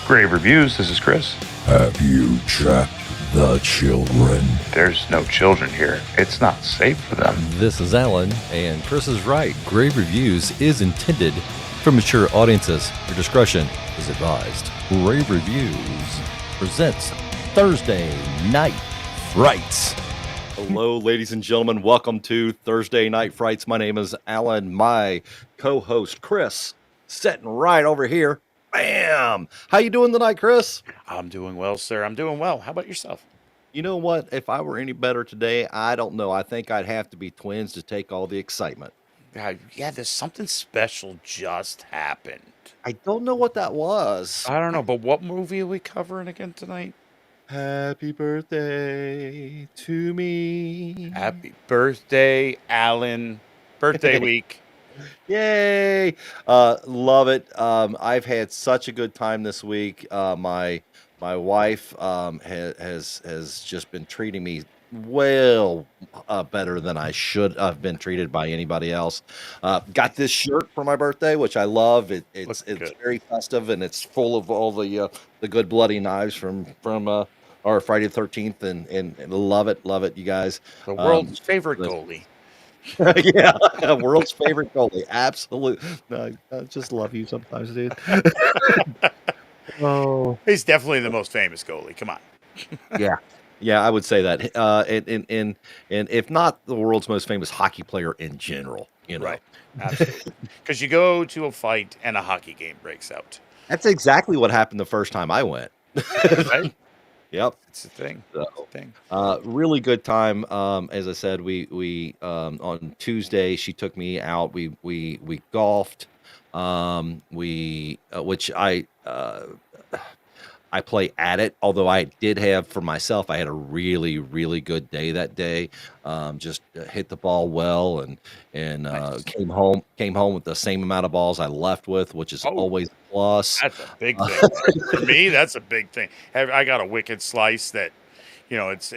Grave Reviews, this is Chris. Have you checked the children? There's no children here. It's not safe for them. This is Alan, and Chris is right. Grave Reviews is intended for mature audiences. Your discretion is advised. Grave Reviews presents Thursday Night Frights. Hello, ladies and gentlemen. Welcome to Thursday Night Frights. My name is Alan. My co-host, Chris, sitting right over here. Bam! How you doing tonight, Chris? I'm doing well, sir. I'm doing well. How about yourself? You know what? If I were any better today, I don't know. I think I'd have to be twins to take all the excitement. Yeah, there's something special just happened. I don't know what that was. I don't know, but what movie are we covering again tonight? Happy birthday to me. Happy birthday, Alan. Birthday week. Yay. Love it. I've had such a good time this week. My wife has just been treating me well better than I should have been treated by anybody else. Got this shirt for my birthday, which I love. It's good. very festive, and it's full of all the good bloody knives from our Friday the 13th, and love it, you guys. The world's favorite goalie. Yeah, world's favorite goalie. Absolutely. I just love you sometimes, dude. Oh, He's definitely the most famous goalie. Come on. yeah, I would say that. And if not the world's most famous hockey player in general, you know. Right. Absolutely. Because you go to a fight and a hockey game breaks out. That's exactly what happened the first time I went. Right? Yep. It's the thing. So, It's the thing. really good time. As I said, we on Tuesday she took me out. We golfed. Which I play at it. Although I did have for myself, I had a really good day that day. Just hit the ball well and Nice. came home with the same amount of balls I left with, which is Oh. always a plus. That's a big thing. For me, that's a big thing. I got a wicked slice that, it's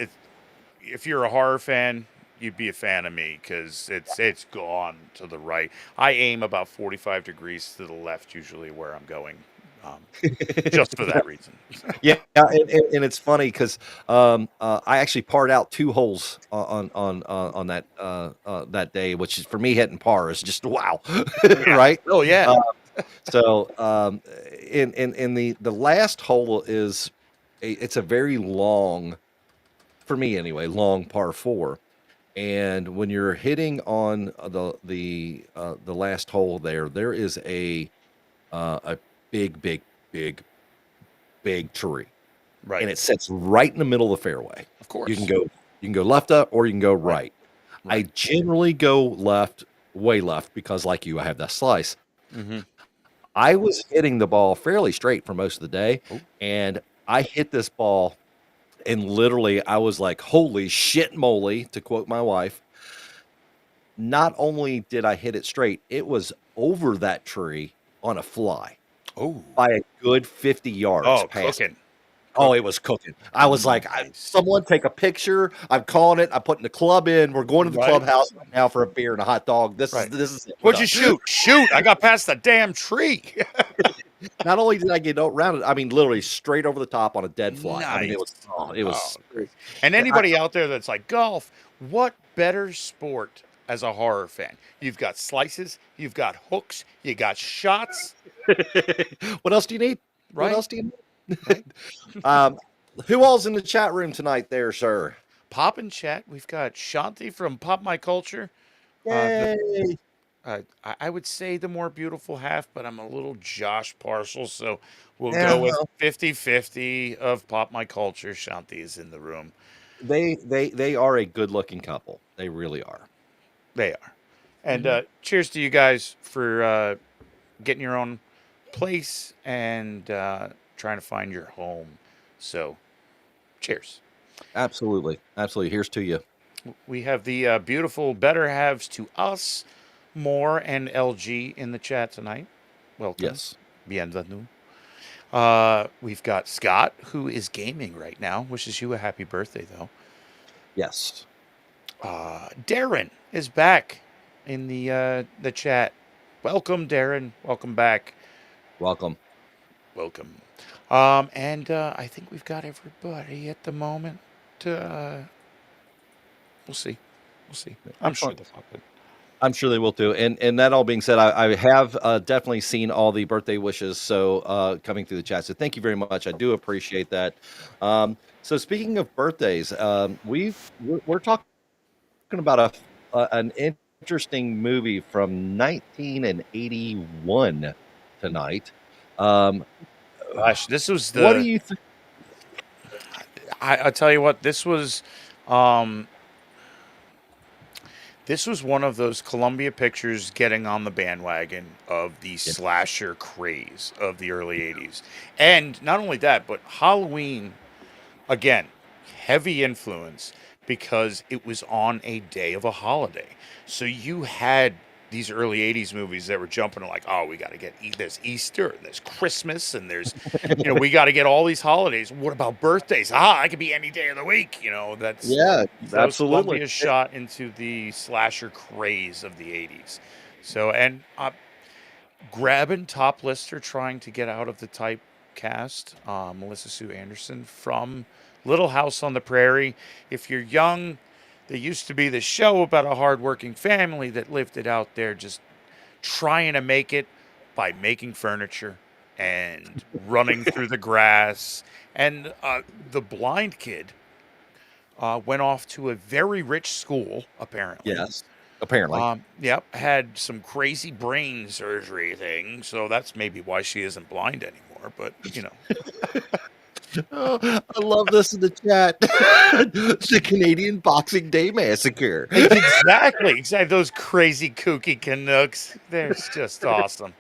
if you're a horror fan, you'd be a fan of me because it's gone to the right. I aim about 45 degrees to the left, usually where I'm going, just for that reason. Yeah, and it's funny because I actually parred out 2 holes on that day, which is for me hitting par is just wow, right? Oh yeah. So in the last hole is it's a very long, for me anyway, long par 4, and when you're hitting on the last hole there is a big tree. Right. And it sits right in the middle of the fairway. Of course. You can go left up or you can go right. I generally go left, way left, because like you, I have that slice. Mm-hmm. I was hitting the ball fairly straight for most of the day, and I hit this ball, and literally I was like, "Holy shit, moly!" To quote my wife. Not only did I hit it straight, it was over that tree on a fly. Oh. By a good 50 yards. Oh, past. cooking. Oh, it was cooking. I was like, Nice. someone take a picture. I'm calling it. I'm putting the club in. We're going to the Right. clubhouse right now for a beer and a hot dog. This is it. What'd you shoot? Shoot! I got past the damn tree. Not only did I get around it, I mean, literally straight over the top on a dead fly. I mean, it was. And anybody out there that's like, golf, what better sport as a horror fan? You've got slices, you've got hooks, you got shots. What else do you need? Right. What else do you need? Who all's in the chat room tonight there, sir? Pop and chat. We've got Shanti from Pop My Culture. Yay. I would say the more beautiful half, but I'm a little Josh partial, so we'll go with 50-50 of Pop My Culture. Shanti is in the room. They are a good-looking couple. They really are. They are. And cheers to you guys for getting your own place and trying to find your home. So, cheers. Absolutely. Here's to you. We have the beautiful Better Halves to Us, More, and LG in the chat tonight. Welcome. Yes. Bienvenue. We've got Scott, who is gaming right now. Wishes you a happy birthday, though. Yes. Darren is back in the chat. Welcome, Darren. Welcome back. Welcome. welcome. And I think we've got everybody at the moment. Uh, we'll see. We'll see. I'm sure Excellent. they'll pop in. I'm sure they will too. And that all being said, I have definitely seen all the birthday wishes coming through the chat. So thank you very much. I do appreciate that. So speaking of birthdays, we're talking about an interesting movie from 1981 tonight. Gosh, this was What do the. you think? I'll tell you what. Um, this was one of those Columbia Pictures getting on the bandwagon of the Yeah. slasher craze of the early '80s, and not only that, but Halloween again, heavy influence because it was on a day of a holiday. So you had these early '80s movies that were jumping like, oh, we got to get there's Easter, and there's Christmas, and there's, we got to get all these holidays. What about birthdays? I could be any day of the week. Yeah, That was absolutely. Columbia's shot into the slasher craze of the '80s. So, and grabbing top lister trying to get out of the typecast, Melissa Sue Anderson from Little House on the Prairie. If you're young, there used to be this show about a hardworking family that lived it out there just trying to make it by making furniture and running through the grass. And the blind kid went off to a very rich school, apparently. Yes, apparently. Yep, had some crazy brain surgery thing, so that's maybe why she isn't blind anymore. But Oh, I love this in the chat. The Canadian Boxing Day Massacre. exactly. Those crazy kooky Canucks, they're just awesome.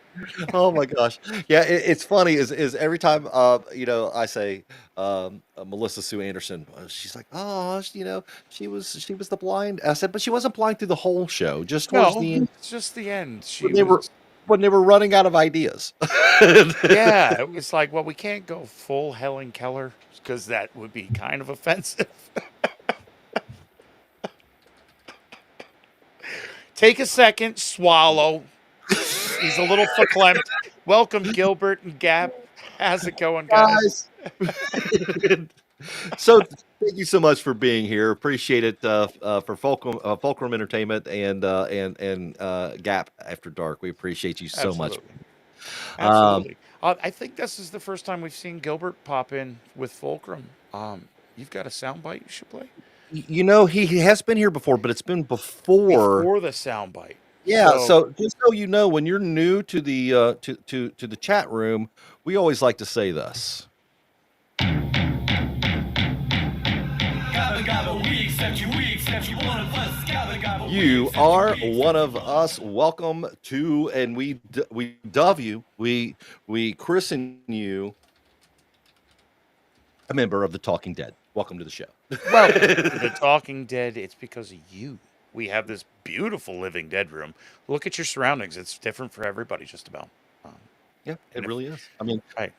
Oh my gosh. Yeah, it's funny is every time I say Melissa Sue Anderson, she's like, "Oh, she was the blind." I said, "But she wasn't blind through the whole show, just towards No, the end it's just the end. She when they were was. when they were running out of ideas." Yeah, it was like, well, we can't go full Helen Keller because that would be kind of offensive. Take a second, swallow. He's a little verklempt. Welcome, Gilbert and Gap. How's it going, guys? So thank you so much for being here. Appreciate it for Fulcrum Entertainment and Gap After Dark. We appreciate you so much. Absolutely. I think this is the first time we've seen Gilbert pop in with Fulcrum. You've got a soundbite you should play? He has been here before, but it's been before the soundbite. Yeah, so just so you know, when you're new to the to the chat room, we always like to say this. You are one of us. Welcome to, and we dove you. We christen you a member of the Talking Dead. Welcome to the show. Welcome to the Talking Dead. It's because of you. We have this beautiful Living Dead room. Look at your surroundings. It's different for everybody, just about. Yeah, it really is. I mean, right.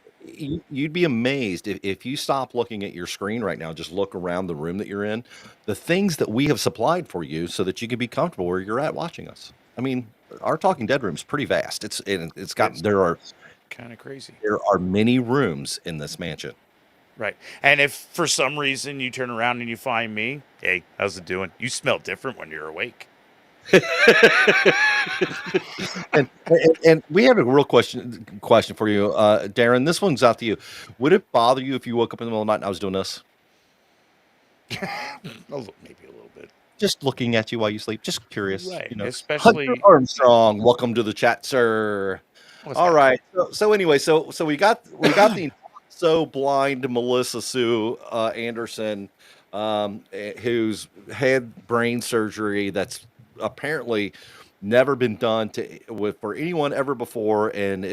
You'd be amazed if you stop looking at your screen right now, just look around the room that you're in, the things that we have supplied for you so that you can be comfortable where you're at watching us. I mean, our Talking Dead room is pretty vast. There are kind of crazy. There are many rooms in this mansion. Right. And if for some reason you turn around and you find me, hey, how's it doing? You smell different when you're awake. and we have a real question for you, Darren. This one's out to you. Would it bother you if you woke up in the middle of the night and I was doing this? Maybe a little bit. Just looking at you while you sleep. Just curious. Right. Especially Hunter Armstrong. Welcome to the chat, sir. All right. So anyway, so we got the so blind Melissa Sue Anderson, who's had brain surgery that's apparently never been done for anyone ever before, and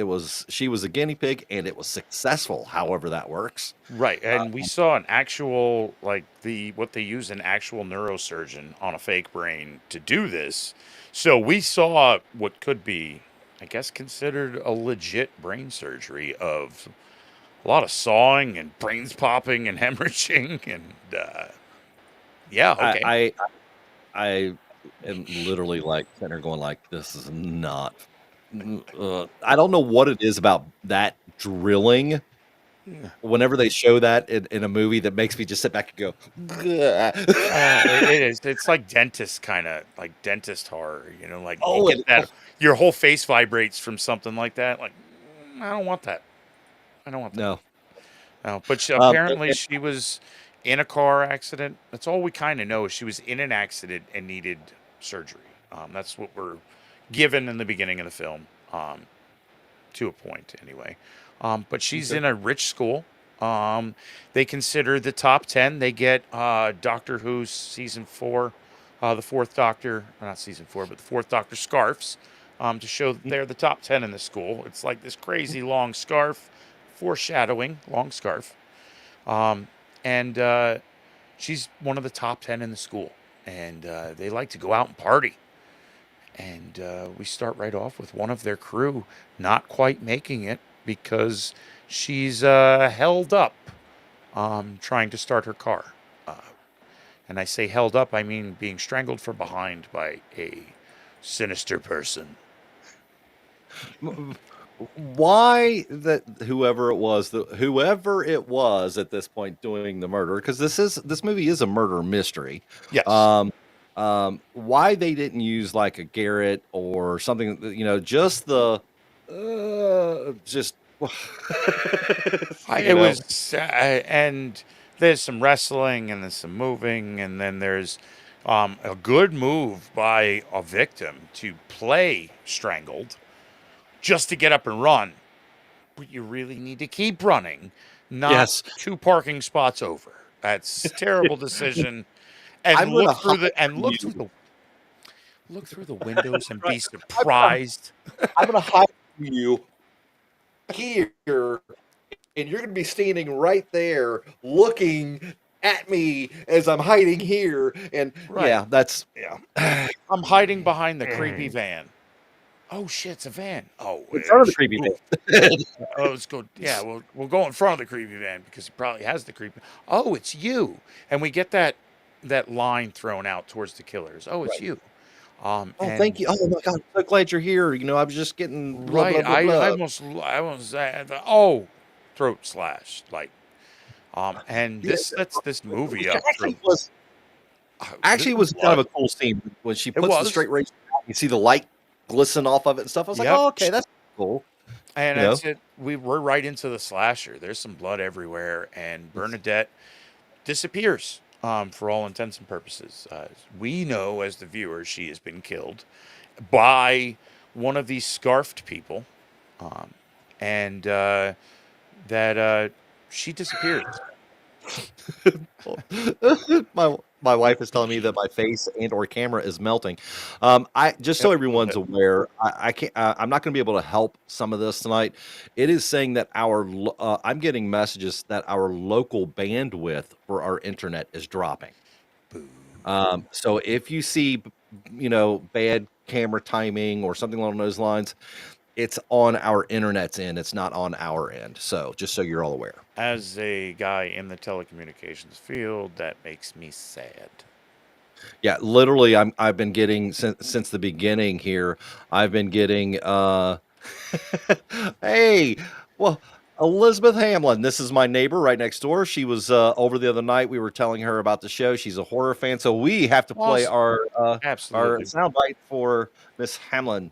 she was a guinea pig, and it was successful. However that works, right? And we saw an actual what they use an actual neurosurgeon on a fake brain to do this. So we saw what could be, I guess, considered a legit brain surgery of a lot of sawing and brains popping and hemorrhaging and yeah. Okay. I am literally like sitting there going like, this is not. I don't know what it is about that drilling. Whenever they show that in a movie, that makes me just sit back and go, it is. It's like dentist kind of like dentist horror. You know, like you get that your whole face vibrates from something like that. Like, I don't want that. I don't want that. No. No. But apparently she was in a car accident. That's all we kind of know. She was in an accident and needed surgery. That's what we're given in the beginning of the film, to a point anyway. But she's in a rich school. They consider the top 10. They get Doctor Who's season 4, the fourth Doctor, not season 4, but the fourth Doctor scarves to show that they're the top 10 in the school. It's like this crazy long scarf, foreshadowing, long scarf. And she's one of the top 10 in the school. And they like to go out and party. And we start right off with one of their crew not quite making it because she's held up trying to start her car. And I say held up, I mean being strangled from behind by a sinister person. Why that whoever it was at this point doing the murder, because this movie is a murder mystery. Yes. Why they didn't use like a Garrett or something, just the just it was and there's some wrestling and there's some moving, and then there's a good move by a victim to play strangled just to get up and run. But you really need to keep running, not 2 parking spots over. That's a terrible decision. And look through the windows and be surprised. I'm gonna hide you here, and you're gonna be standing right there looking at me as I'm hiding here. And I'm hiding behind the creepy van. Oh shit, it's a van. Oh, in front of the creepy van. Oh, let's go. Yeah, we'll go in front of the creepy van because he probably has the creepy. Oh, it's you. And we get that line thrown out towards the killers. Oh, it's you. Thank you. Oh my God, I'm so glad you're here. I was just getting right. Blah, blah, blah. I almost throat slashed like, and this sets this movie up. Actually, it was kind of a cool scene when she puts the straight razor out. You see the light glisten off of it and stuff. I was like, oh, okay, that's cool. And that's it. We're right into the slasher. There's some blood everywhere, and Bernadette disappears. For all intents and purposes, we know as the viewer she has been killed by one of these scarfed people, and that she disappears. My wife is telling me that my face and or camera is melting. I just so everyone's aware, I can't. I'm not going to be able to help some of this tonight. It is saying that I'm getting messages that our local bandwidth for our internet is dropping. So if you see, bad camera timing or something along those lines, it's on our internet's end. It's not on our end. So just so you're all aware. As a guy in the telecommunications field, that makes me sad. Yeah, literally, I've been getting since the beginning here. I've been getting, hey, well, Elizabeth Hamlin. This is my neighbor right next door. She was over the other night. We were telling her about the show. She's a horror fan, so we have to play our soundbite for Miss Hamlin.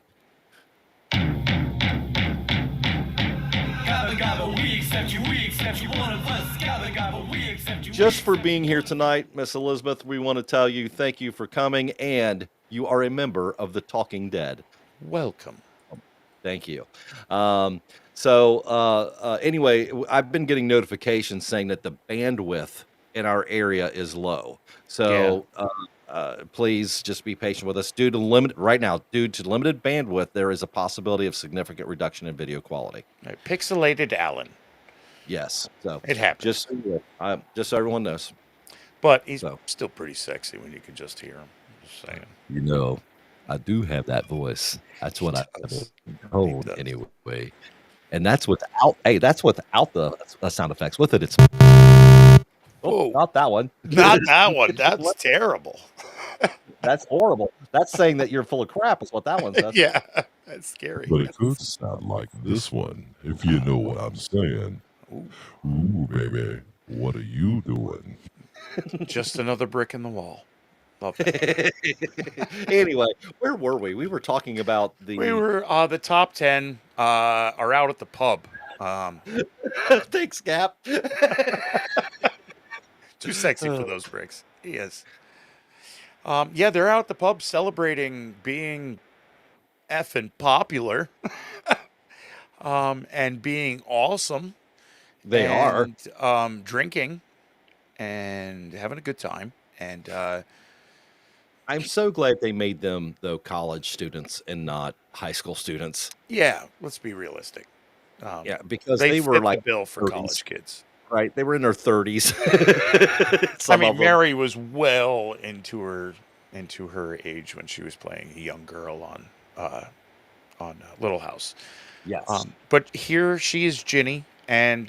Just for being here tonight, Miss Elizabeth, we want to tell you thank you for coming, and you are a member of the Talking Dead. Welcome. Thank you. Anyway, I've been getting notifications saying that the bandwidth in our area is low. So please just be patient with us. Due to limited bandwidth, there is a possibility of significant reduction in video quality. Pixelated Alan. Yes, so it happens. Just so everyone knows. But he's still pretty sexy when you can just hear him. Just saying. I do have that voice. That's what I've told anyway. And that's without the sound effects. With it, it's not that one. Not that one. That's terrible. That's horrible. That's saying that you're full of crap is what that one says. Yeah, that's scary. But it could sound like this one, if you know what I'm saying. Ooh, Ooh, baby, what are you doing? just another brick in the wall. Love that. Anyway, where were we? We were talking about the We were the top 10 are out at the pub. Thanks, Gap. Too sexy for those bricks. He is. Yeah, they're out at the pub celebrating being effing popular and being awesome. They are. Drinking and having a good time. And I'm so glad they made them though college students and not high school students. yeah, let's be realistic. Yeah, because they they fit were the like bill for 30s. college kids. Right, they were in their 30s. I Some mean, of them. Mary was well into her age when she was playing a young girl on Little House. Yes. But here she is, Ginny, and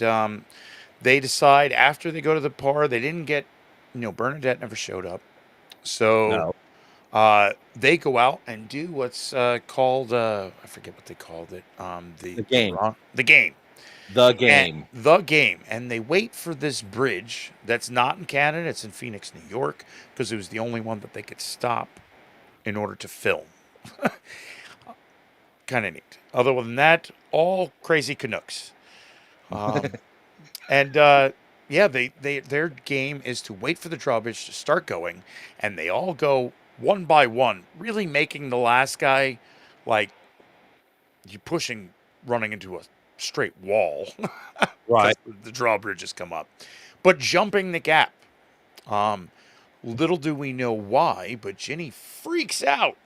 they decide after they go to the bar, they didn't get, Bernadette never showed up, so they go out and do what's called I forget what they called it. The game. The game. The game. And they wait for this bridge that's not in Canada, it's in Phoenix, New York, because it was the only one that they could stop in order to film. Kind of neat. Other than that, all crazy Canucks. And yeah, their game is to wait for the drawbridge to start going, and they all go one by one, really making the last guy like you running into a straight wall. Right. The drawbridges come up, but jumping the gap. Little do we know why, but Ginny freaks out.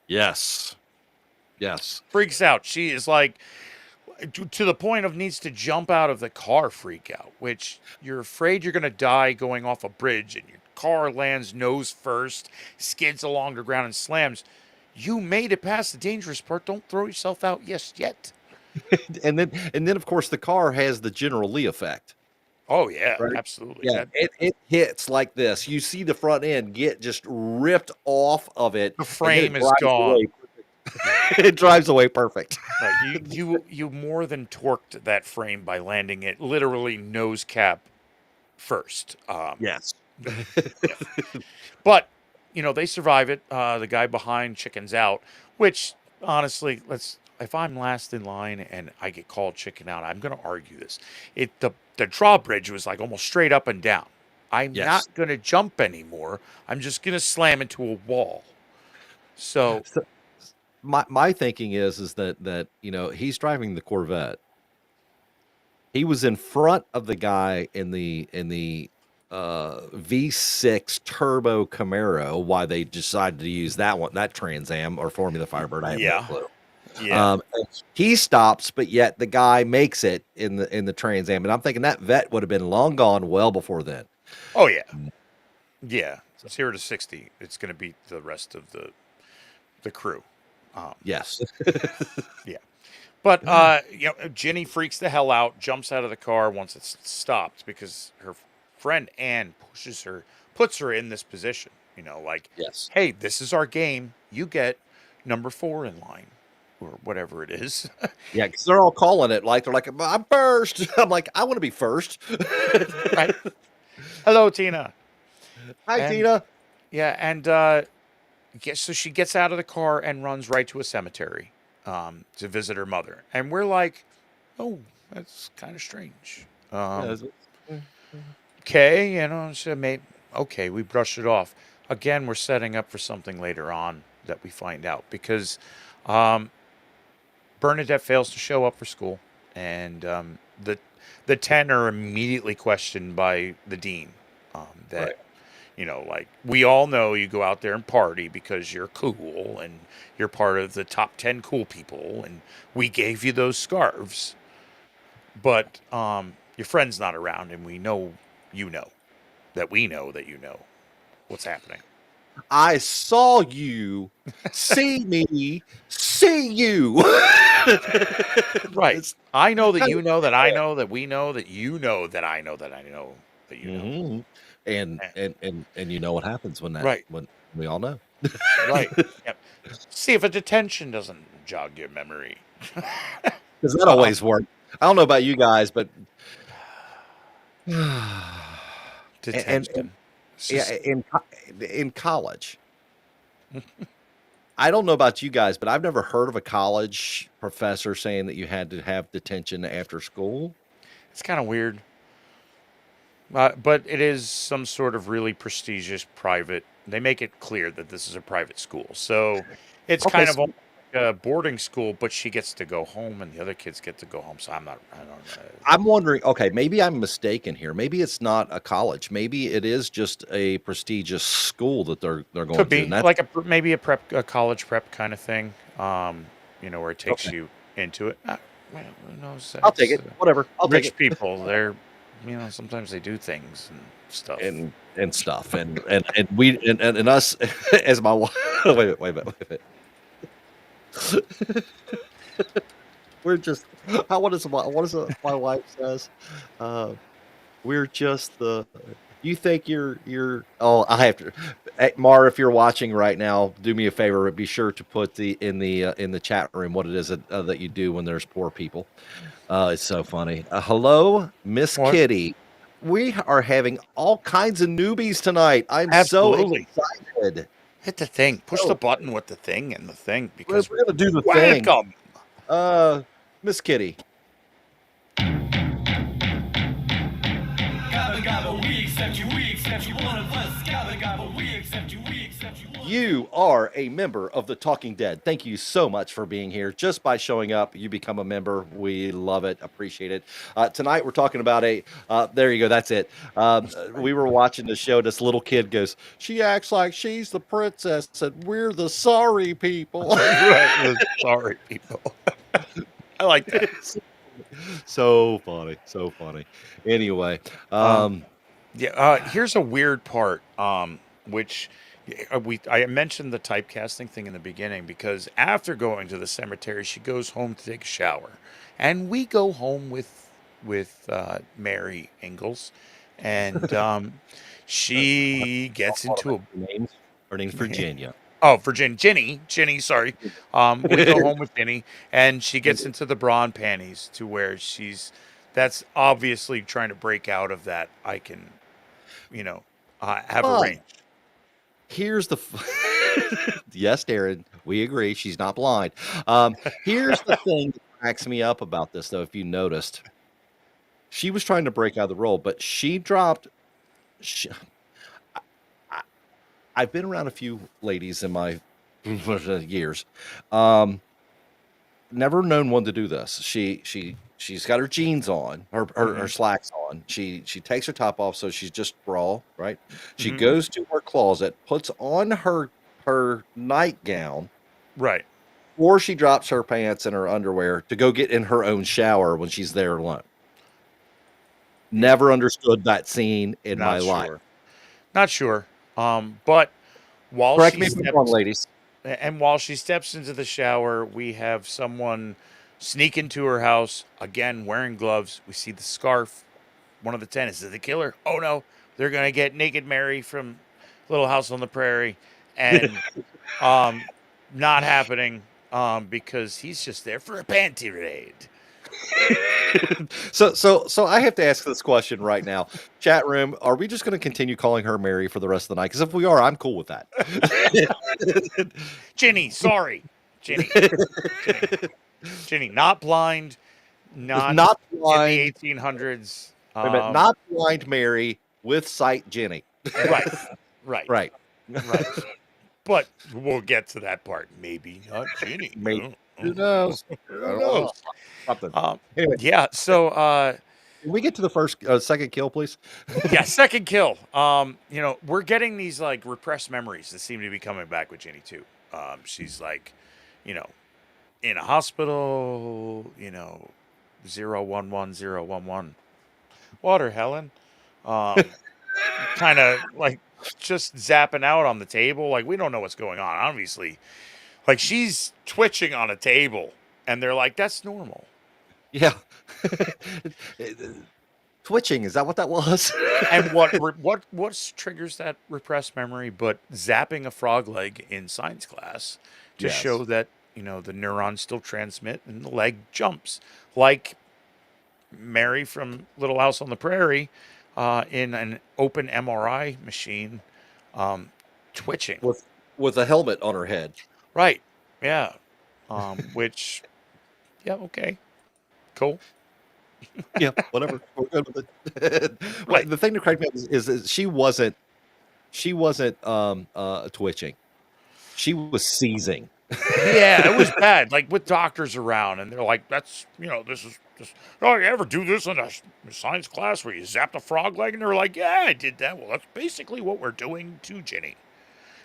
Yes. Yes. Freaks out. She is like to the point of needs to jump out of the car. Freak out, which you're afraid you're going to die going off a bridge, and your car lands nose first, skids along the ground, and slams. You made it past the dangerous part. Don't throw yourself out yet. And then of course the car has the General Lee effect. Oh yeah, Right? absolutely. Yeah, it hits like this. You see the front end get just ripped off of it. The frame is drives gone. away perfect. It drives away perfect. Right, you more than torqued that frame by landing it literally nose cap first. Yes. Yeah. But they survive it. The guy behind chickens out, which honestly, if I'm last in line and I get called chicken out, I'm going to argue this. The drawbridge was like almost straight up and down. I'm not going to jump anymore. I'm just going to slam into a wall. So my thinking is that he's driving the Corvette. He was in front of the guy in the V6 turbo Camaro. Why they decided to use that Trans Am or Formula Firebird? I have no clue. Yeah. He stops, but yet the guy makes it in the Trans Am, and I'm thinking that vet would have been long gone well before then. Oh yeah, yeah. 0 to 60. It's going to beat the rest of the crew. Yes. Yeah. But Ginny freaks the hell out, jumps out of the car once it's stopped because her friend Anne puts her in this position. Yes. Hey, this is our game. You get number 4 in line. Or whatever it is. Yeah, because they're all calling it like they're like, I'm first. I'm like, I want to be first. Right. Hello, Tina. Hi, Tina. Yeah, and so she gets out of the car and runs right to a cemetery to visit her mother. And we're like, oh, that's kind of strange. Okay, so okay, we brushed it off. Again, we're setting up for something later on that we find out because Bernadette fails to show up for school, and the 10 are immediately questioned by the dean. Like we all know you go out there and party because you're cool and you're part of the top 10 cool people, and we gave you those scarves, but your friend's not around, and we know that you know what's happening. I saw you see me see you. Right. I know that you know that I know that we know that you know that I know that I know that you know. Mm-hmm. And Eh, and you know what happens Right, when we all know. right. Yep. See if a detention doesn't jog your memory. Because that Um, always works. I don't know about you guys, but and detention. It's yeah, just in college, I don't know about you guys, but I've never heard of a college professor saying that you had to have detention after school. it's kind of weird. But it is some sort of really prestigious private. They make it clear that this is a private school, so it's Okay, kind of so almost like a boarding school. But she gets to go home, and the other kids get to go home. So I'm not. I don't know. I'm wondering, okay, maybe I'm mistaken here. Maybe it's not a college. Maybe it is just a prestigious school that they're Could going to, and be that's like maybe a college prep kind of thing. Where it takes okay. you into it. Well, who knows? I'll take It's it. Whatever. I'll take rich it. people. They're sometimes they do things and stuff. And stuff and we and us as my wife. Wait a minute. We're just what is it my wife says? Uh, we're just the. You think you're? Oh, I have to. Hey, Mar, if you're watching right now, do me a favor. Be sure to put in the chat room what it is that you do when there's poor people. It's so funny. Hello, Miss What? Kitty. We are having all kinds of newbies tonight. I'm so Absolutely. excited. Hit the thing. Push the So button with the thing and the thing we're, because we're gonna do the thing. welcome. Miss Kitty. Gabba gabba, we accept you, one of us. Gabba gabba, we accept you, one. You are a member of the Talking Dead. Thank you so much for being here. Just by showing up, you become a member. We love it, appreciate it. Tonight, we're talking about there you go, that's it. We were watching the show. This little kid goes, she acts like she's the princess, and we're the sorry people. Right. Sorry, people. I like that. So funny, so funny. Anyway, Yeah. Here's a weird part. Which I mentioned the typecasting thing in the beginning because after going to the cemetery, she goes home to take a shower, and we go home with Mary Ingalls, and she gets into a her name's Virginia. oh, Virginia, Ginny, sorry. We go home with Ginny, and she gets into the bra and panties to where that's obviously trying to break out of that. I can, have a But range. here's the yes, Darren, we agree. She's not blind. Here's the thing that cracks me up about this, though. If you noticed, she was trying to break out of the role, but she dropped. She, I, I've been around a few ladies in my years. Never known one to do this. She's got her jeans on, her Hmm. slacks on. She takes her top off, so she's just bra, right? She Hmm. goes to her closet, puts on her nightgown, Right. or she drops her pants and her underwear to go get in her own shower when she's there alone. Never understood that scene in my Not life. sure. Not sure. But while Correct she me if I'm wrong, steps ladies. and while she steps into the shower, we have someone sneak into her house again wearing gloves. We see the scarf. One of the tenants is it the killer. Oh no, they're gonna get Naked Mary from Little House on the Prairie, and um, not happening. Because he's just there for a panty raid. So I have to ask this question right now. Chat room, are we just going to continue calling her Mary for the rest of the night? Because if we are, I'm cool with that. Ginny, sorry, Ginny, Ginny, not blind, Just not not in the blind. 1800s. Wait a minute, not blind Mary with sight Jenny. Right, right, Right. right. But we'll get to that part. Maybe not Ginny. Maybe. Who knows? Who knows? Something. Um, Anyway, yeah. So, can we get to the second kill, please? yeah, second kill. We're getting these like repressed memories that seem to be coming back with Ginny too. She's like, you know, in a hospital. 011 011. Water, Helen. Kind of like just zapping out on the table. Like we don't know what's going on. Obviously, like she's twitching on a table, and they're like, "That's normal." Yeah. twitching. Is that what that was? And what triggers that repressed memory but zapping a frog leg in science class to Yes. show that, the neurons still transmit and the leg jumps. Like Mary from Little House on the Prairie in an open MRI machine twitching. with a helmet on her head. Right. Yeah. Which, yeah, okay. Cool. Yeah, whatever. We're good with it. Well, Right. the thing that cracked me up is that she wasn't twitching. She was seizing. Yeah, it was bad. Like with doctors around, and they're like, "That's this is this. Oh, you ever do this in a science class where you zapped a frog leg?" And they were like, "Yeah, I did that." Well, that's basically what we're doing to Ginny.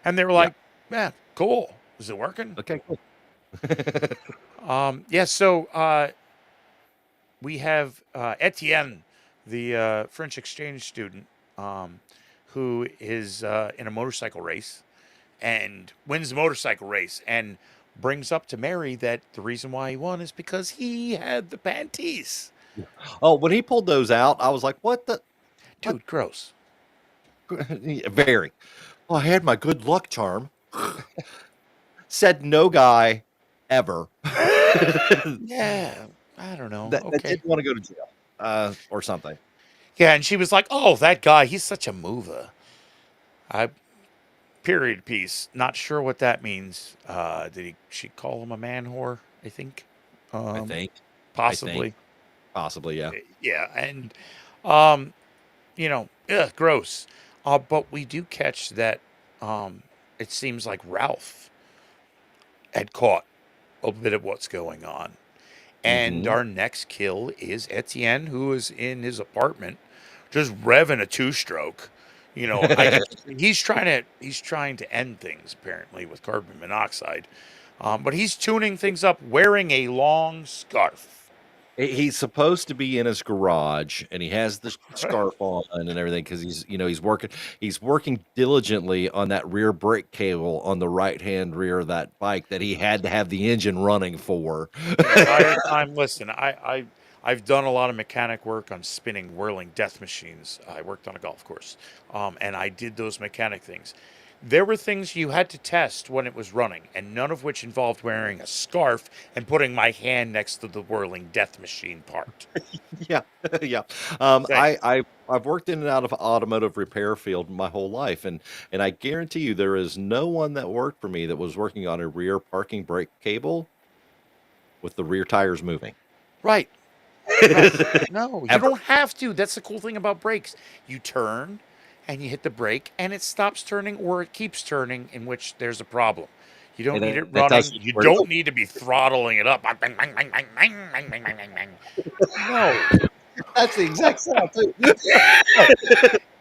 And they were Yeah. like, "Yeah, cool. Is it working?" Okay, cool. Yeah. So we have Etienne, the French exchange student, who is in a motorcycle race and wins the motorcycle race and brings up to Mary that the reason why he won is because he had the panties. Oh, when he pulled those out, I was like, "What the?" Dude, gross. Very. Well, I had my good luck charm. Said no guy ever Yeah, I don't know. that Okay. didn't want to go to jail or something. Yeah, and she was like, "Oh, that guy, he's such a mover." I period piece. Not sure what that means. She call him a man whore? I think. I think Possibly. possibly, yeah. Yeah, and um, gross. But we do catch that it seems like Ralph had caught a bit of what's going on. And Mhm. our next kill is Etienne, who is in his apartment, just revving a two-stroke. He's trying to end things apparently with carbon monoxide, but he's tuning things up wearing a long scarf. He's supposed to be in his garage, and he has the scarf on and everything because he's working diligently on that rear brake cable on the right-hand rear of that bike that he had to have the engine running for. The entire time, listen, I've done a lot of mechanic work on spinning, whirling death machines. I worked on a golf course, and I did those mechanic things. There were things you had to test when it was running, and none of which involved wearing a scarf and putting my hand next to the whirling death machine part. Yeah, yeah. Thanks. I've worked in and out of automotive repair field my whole life, and I guarantee you there is no one that worked for me that was working on a rear parking brake cable with the rear tires moving. Right. Right. No, you Ever. don't have to. That's the cool thing about brakes. You turn and you hit the brake and it stops turning or it keeps turning, in which there's a problem. You don't And need it that tells running. you You where to go. don't need to be throttling it up. No. That's the exact sound too.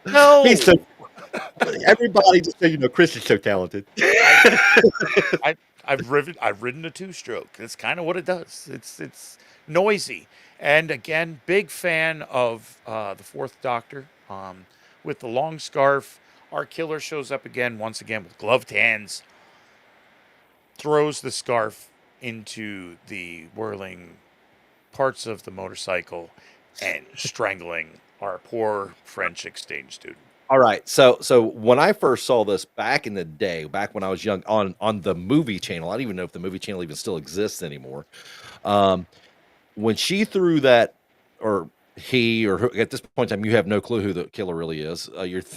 No. He's so everybody just so you know, Chris is so talented. I've ridden a two-stroke. That's kind of what it does. It's noisy. And again, big fan of the Fourth Doctor with the long scarf. Our killer shows up again, once again with gloved hands, throws the scarf into the whirling parts of the motorcycle and strangling our poor French exchange student. All right. So when I first saw this back in the day, back when I was young on the movie channel, I don't even know if the movie channel even still exists anymore. Um, when she threw that, or he, or at this point in time, you have no clue who the killer really is.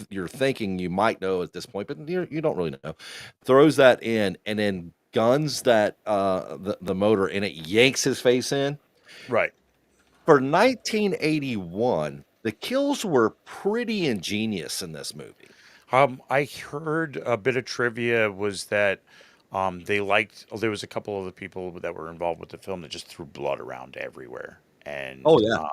You're thinking you might know at this point, but you don't really know. Throws that in and then guns that the motor, and it yanks his face in. Right. For 1981, the kills were pretty ingenious in this movie. I heard a bit of trivia was that they liked. There was a couple of the people that were involved with the film that just threw blood around everywhere, and Oh yeah.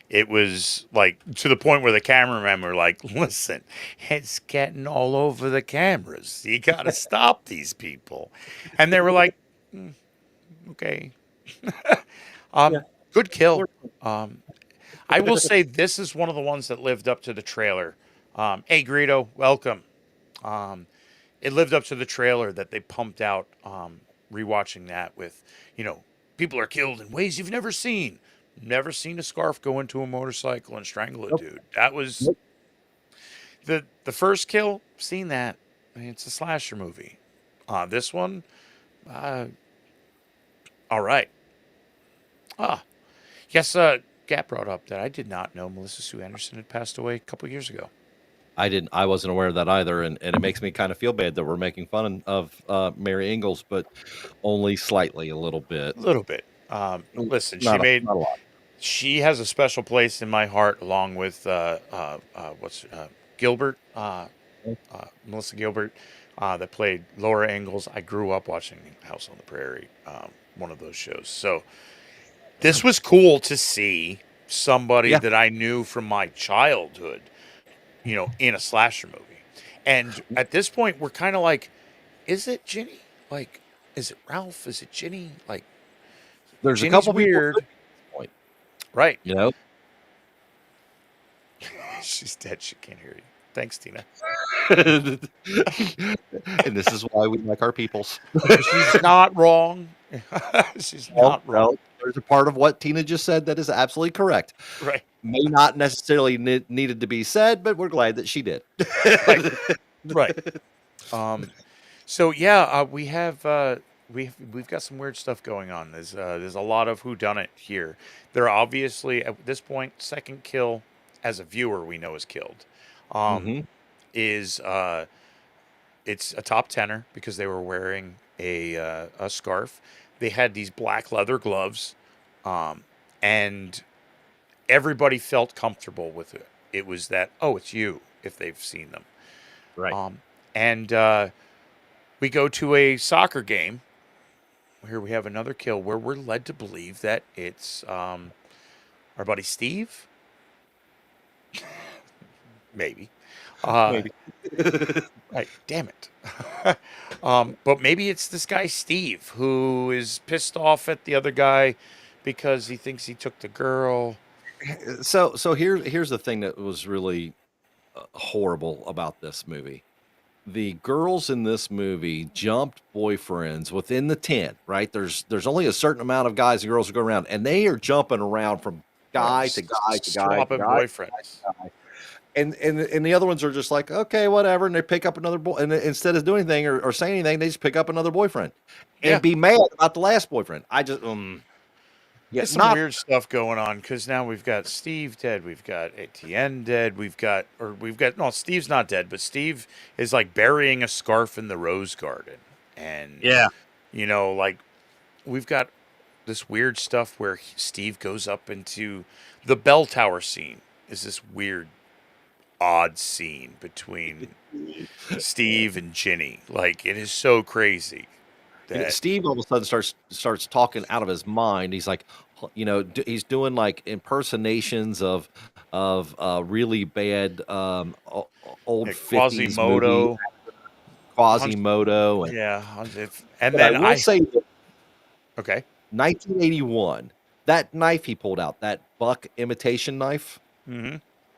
it was like to the point where the cameramen were like, "Listen, it's getting all over the cameras. You got to stop these people," and they were like, "Okay." Yeah. Good kill. I will say this is one of the ones that lived up to the trailer. Hey, Greedo, welcome. It lived up to the trailer that they pumped out. Rewatching that with, people are killed in ways you've never seen. Never seen a scarf go into a motorcycle and strangle a Nope. dude. That was Nope. the first kill. Seen that? I mean, it's a slasher movie. This one, uh, all right. Ah, yes. Gap brought up that I did not know Melissa Sue Anderson had passed away a couple years ago. I wasn't aware of that either, and it makes me kind of feel bad that we're making fun of Mary Ingalls, but only slightly, a little bit. A little bit. Listen, Not a lot. she has a special place in my heart, along with Gilbert, Melissa Gilbert, that played Laura Ingalls. I grew up watching House on the Prairie, one of those shows. So this was cool to see somebody Yeah. that I knew from my childhood, in a slasher movie. And at this point, we're kind of like, is it Ginny? Like, is it Ralph? Is it Ginny? Like, There's a Ginny's couple people at weird, this point, right? you know. She's dead. She can't hear you. Thanks, Tina. And this is why we like our peoples. She's not wrong. She's not wrong. Well, there's a part of what Tina just said that is absolutely correct. Right. May not necessarily needed to be said, but we're glad that she did. Right. So yeah, we've got some weird stuff going on. There's a lot of whodunit here. There are obviously at this point second kill as a viewer we know is killed. Mhm. Is it's a top tenor because they were wearing a scarf. They had these black leather gloves, and everybody felt comfortable with it. It was that, oh, it's you, if they've seen them. Right. And we go to a soccer game. Here we have another kill where we're led to believe that it's our buddy Steve. Maybe. Maybe. Right, damn it. But maybe it's this guy Steve who is pissed off at the other guy because he thinks he took the girl. So here's the thing that was really horrible about this movie. The girls in this movie jumped boyfriends within the 10, right? There's only a certain amount of guys and girls who go around, and they are jumping around from guy to guy to guy to Swapping guy. boyfriends. And the other ones are just like, okay, whatever, and they pick up another boy, and instead of doing anything or saying anything, they just pick up another boyfriend and Yeah. be mad about the last boyfriend. I just There's some not weird stuff going on because now we've got Steve dead, we've got Etienne dead, no, Steve's not dead, but Steve is like burying a scarf in the rose garden, and like we've got this weird stuff where Steve goes up into the bell tower scene. Is this weird, odd scene between Steve and Ginny? Like it is so crazy. That, Steve all of a sudden starts talking out of his mind. He's like, he's doing like impersonations of really bad old like 50s Quasimodo. movie, Quasimodo, and Yeah, and but then I will say that okay. 1981, that knife he pulled out, that buck imitation knife. Mm-hmm.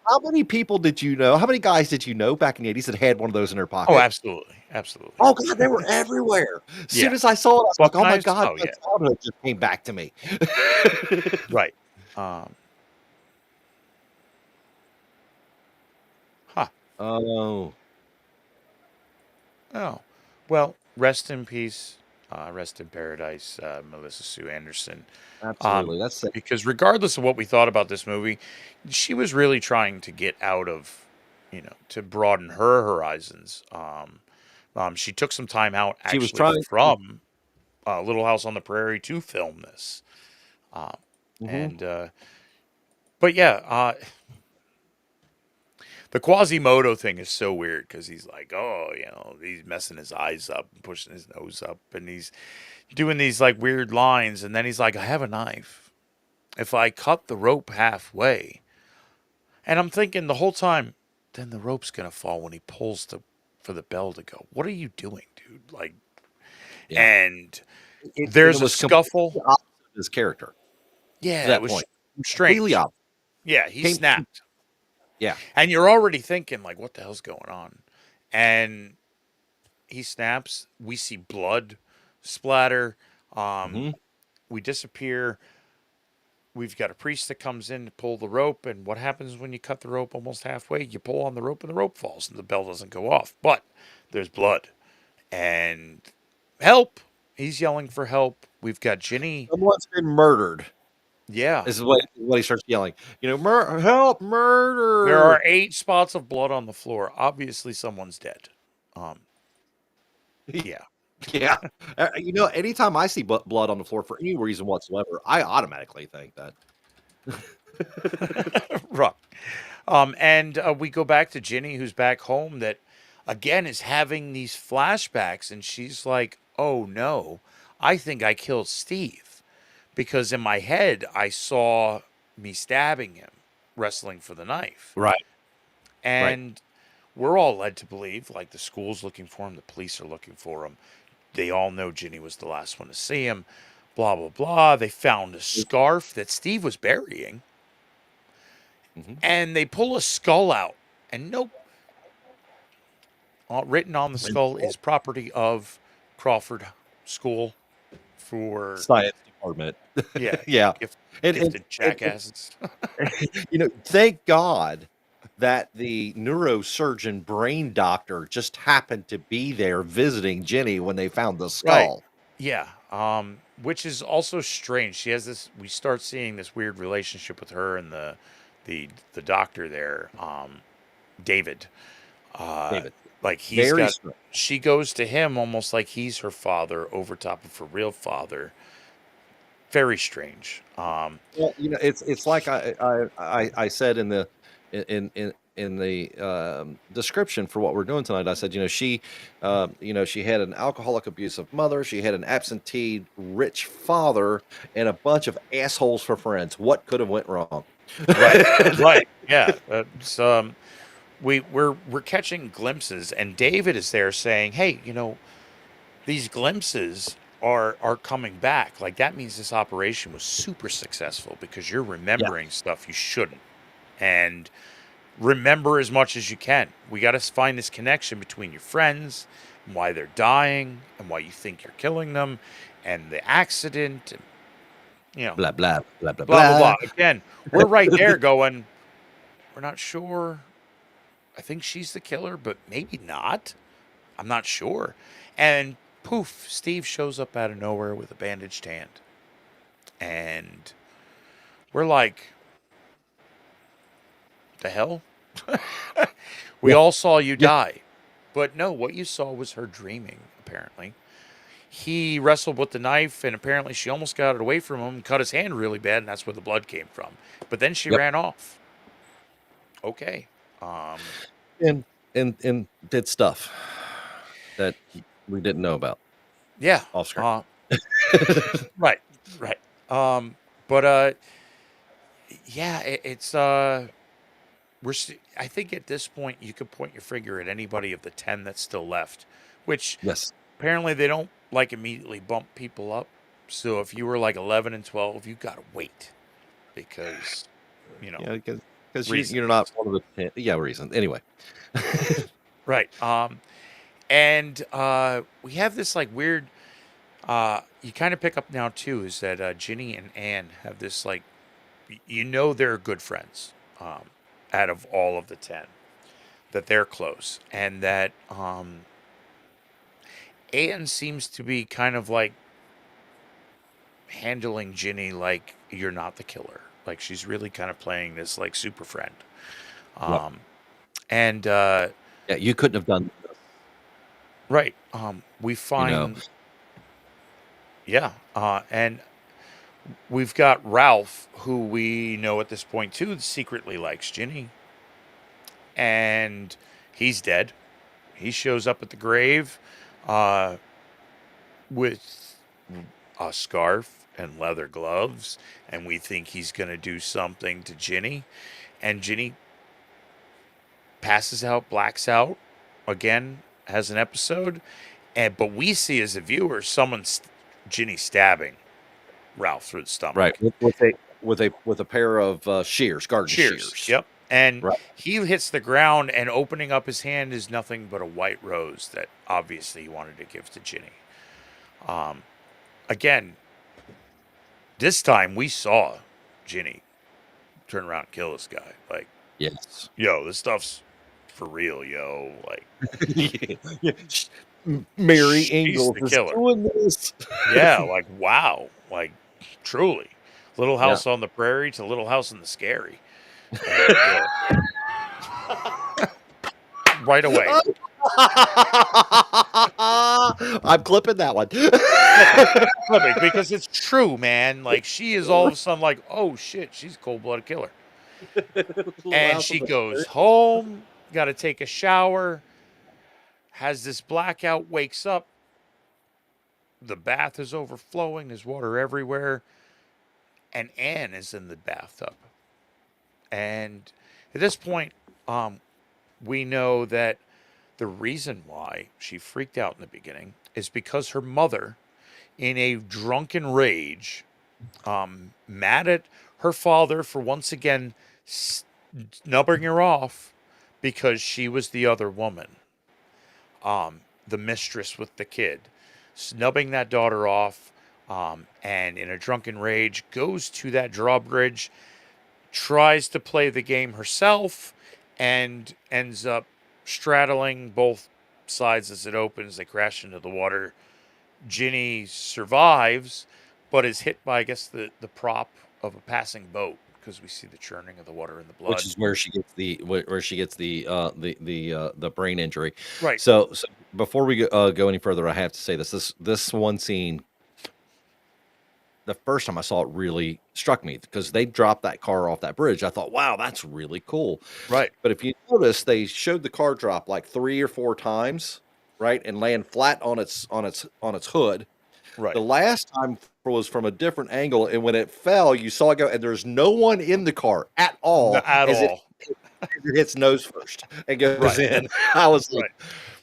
How many people did you know? How many guys did you know back in the 80s that had one of those in their pocket? Oh, absolutely, absolutely. Oh God, they were everywhere. As soon Yeah. as I saw it, I was like, "Oh my Buckeyes? God, Oh, that yeah. childhood just came back to me." Right. Huh. Oh, Oh. Well, rest in peace. Rest in paradise, Melissa Sue Anderson. absolutely. That's it. Because regardless of what we thought about this movie, she was really trying to get out of, to broaden her horizons. She took some time out She was actually trying. from Little House on the Prairie to film this. Mhm. And but yeah, the Quasimodo thing is so weird because he's like, oh, he's messing his eyes up and pushing his nose up, and he's doing these like weird lines, and then he's like, I have a knife. If I cut the rope halfway, and I'm thinking the whole time, then the rope's gonna fall when he pulls for the bell to go. What are you doing, dude? Like, Yeah. and It there's a was completely scuffle. opposite of his character Yeah, to that it was point. strange. Completely opposite. Yeah, he Came- snapped. Yeah. And you're already thinking, like, what the hell's going on? And he snaps. We see blood splatter. Mhm. We disappear. we've got a priest that comes in to pull the rope, and what happens when you cut the rope almost halfway? You pull on the rope and the rope falls and the bell doesn't go off. But there's blood. And help! He's yelling for help. We've got Ginny. Someone's been murdered. Yeah. This is what he starts yelling. Help, murder! There are 8 spots of blood on the floor. Obviously, someone's dead. Yeah. Yeah. Anytime I see blood on the floor for any reason whatsoever, I automatically think that. Right. And we go back to Ginny, who's back home, that again is having these flashbacks, and she's like, "Oh no, I think I killed Steve," because in my head I saw me stabbing him, wrestling for the knife, Right. and we're all led to believe, like, the school's looking for him, the police are looking for him. They all know Ginny was the last one to see him. Blah blah blah. They found a scarf that Steve was burying. And they pull a skull out, and nope. Written on the skull is property of Crawford School for Science department. yeah, Yeah. gifted jackasses. Thank God that the neurosurgeon brain doctor just happened to be there visiting Jenny when they found the skull. Yeah, which is also strange. She has this. We start seeing this weird relationship with her and the doctor there, David. David. Like he's Very got. strange. She goes to him almost like he's her father over top of her real father. Very strange. Well, it's like I said in the description for what we're doing tonight. I said, she had an alcoholic, abusive mother. She had an absentee, rich father, and a bunch of assholes for friends. What could have went wrong? Right, right, yeah. We're catching glimpses, and David is there saying, "Hey, these glimpses are coming back. Like that means this operation was super successful because you're remembering stuff you shouldn't, and remember as much as you can. We got to find this connection between your friends, and why they're dying, and why you think you're killing them, and the accident, and Blah blah blah blah blah blah blah." Again, we're right there going, we're not sure. I think she's the killer, but maybe not. I'm not sure. And poof, Steve shows up out of nowhere with a bandaged hand. And we're like, the hell? We all saw you die. But no, what you saw was her dreaming, apparently. He wrestled with the knife, and apparently she almost got it away from him, cut his hand really bad, and that's where the blood came from. But then she ran off. Okay. And did stuff that we didn't know about. Yeah. Off screen. Right. But yeah, it's I think at this point you could point your finger at anybody of the 10 that's still left, which Yes. apparently they don't like immediately bump people up. So if you were like 11 and 12, you got to wait because because you're not one of the 10. Yeah, reason. Anyway. Right. And we have this like weird you kind of pick up now too is that Ginny and Anne have this like they're good friends out of all of the 10, that they're close, and that Anne seems to be kind of like handling Ginny like you're not the killer, like she's really kind of playing this like super friend. And you couldn't have done this. Right. We find and we've got Ralph, who we know at this point too secretly likes Ginny, and he's dead. He shows up at the grave with a scarf and leather gloves, and we think he's going to do something to Ginny, and Ginny passes out, blacks out again, has an episode, but we see as a viewer Ginny stabbing Ralph through the stomach, right, with a pair of garden shears. Yep. And he hits the ground, and opening up his hand is nothing but a white rose that obviously he wanted to give to Ginny. Again, this time we saw Ginny, turn around and kill this guy. Like, Yes. yo, this stuff's for real, yo. Like, Yeah. Mary she's Ingalls the is killer. doing this. Yeah, like, wow. Like, truly. Little Yeah. House on the Prairie to Little House in the Scary. And, right away. I'm clipping that one. Perfect, because it's true, man. Like, she is all of a sudden like, oh shit, she's a cold-blooded killer. And she goes home, got to take a shower, has this blackout, wakes up. The bath is overflowing. There's water everywhere. And Anne is in the bathtub. And at this point, we know that the reason why she freaked out in the beginning is because her mother, in a drunken rage, mad at her father for once again snubbing her off because she was the other woman, the mistress with the kid, snubbing that daughter off, and in a drunken rage goes to that drawbridge, tries to play the game herself, and ends up straddling both sides as it opens. They crash into the water. Ginny survives, but is hit by, I guess, the prop of a passing boat, because we see the churning of the water in the blood. Which is where she gets the brain injury. Right. So before we go any further, I have to say this one scene. The first time I saw it really struck me because they dropped that car off that bridge. I thought, wow, that's really cool. Right. But if you notice, they showed the car drop like 3 or 4 times, right, and land flat on its hood. Right. The last time was from a different angle, and when it fell, you saw it go, and there's no one in the car at all. At all. It hits nose first and goes Right. in. I was like,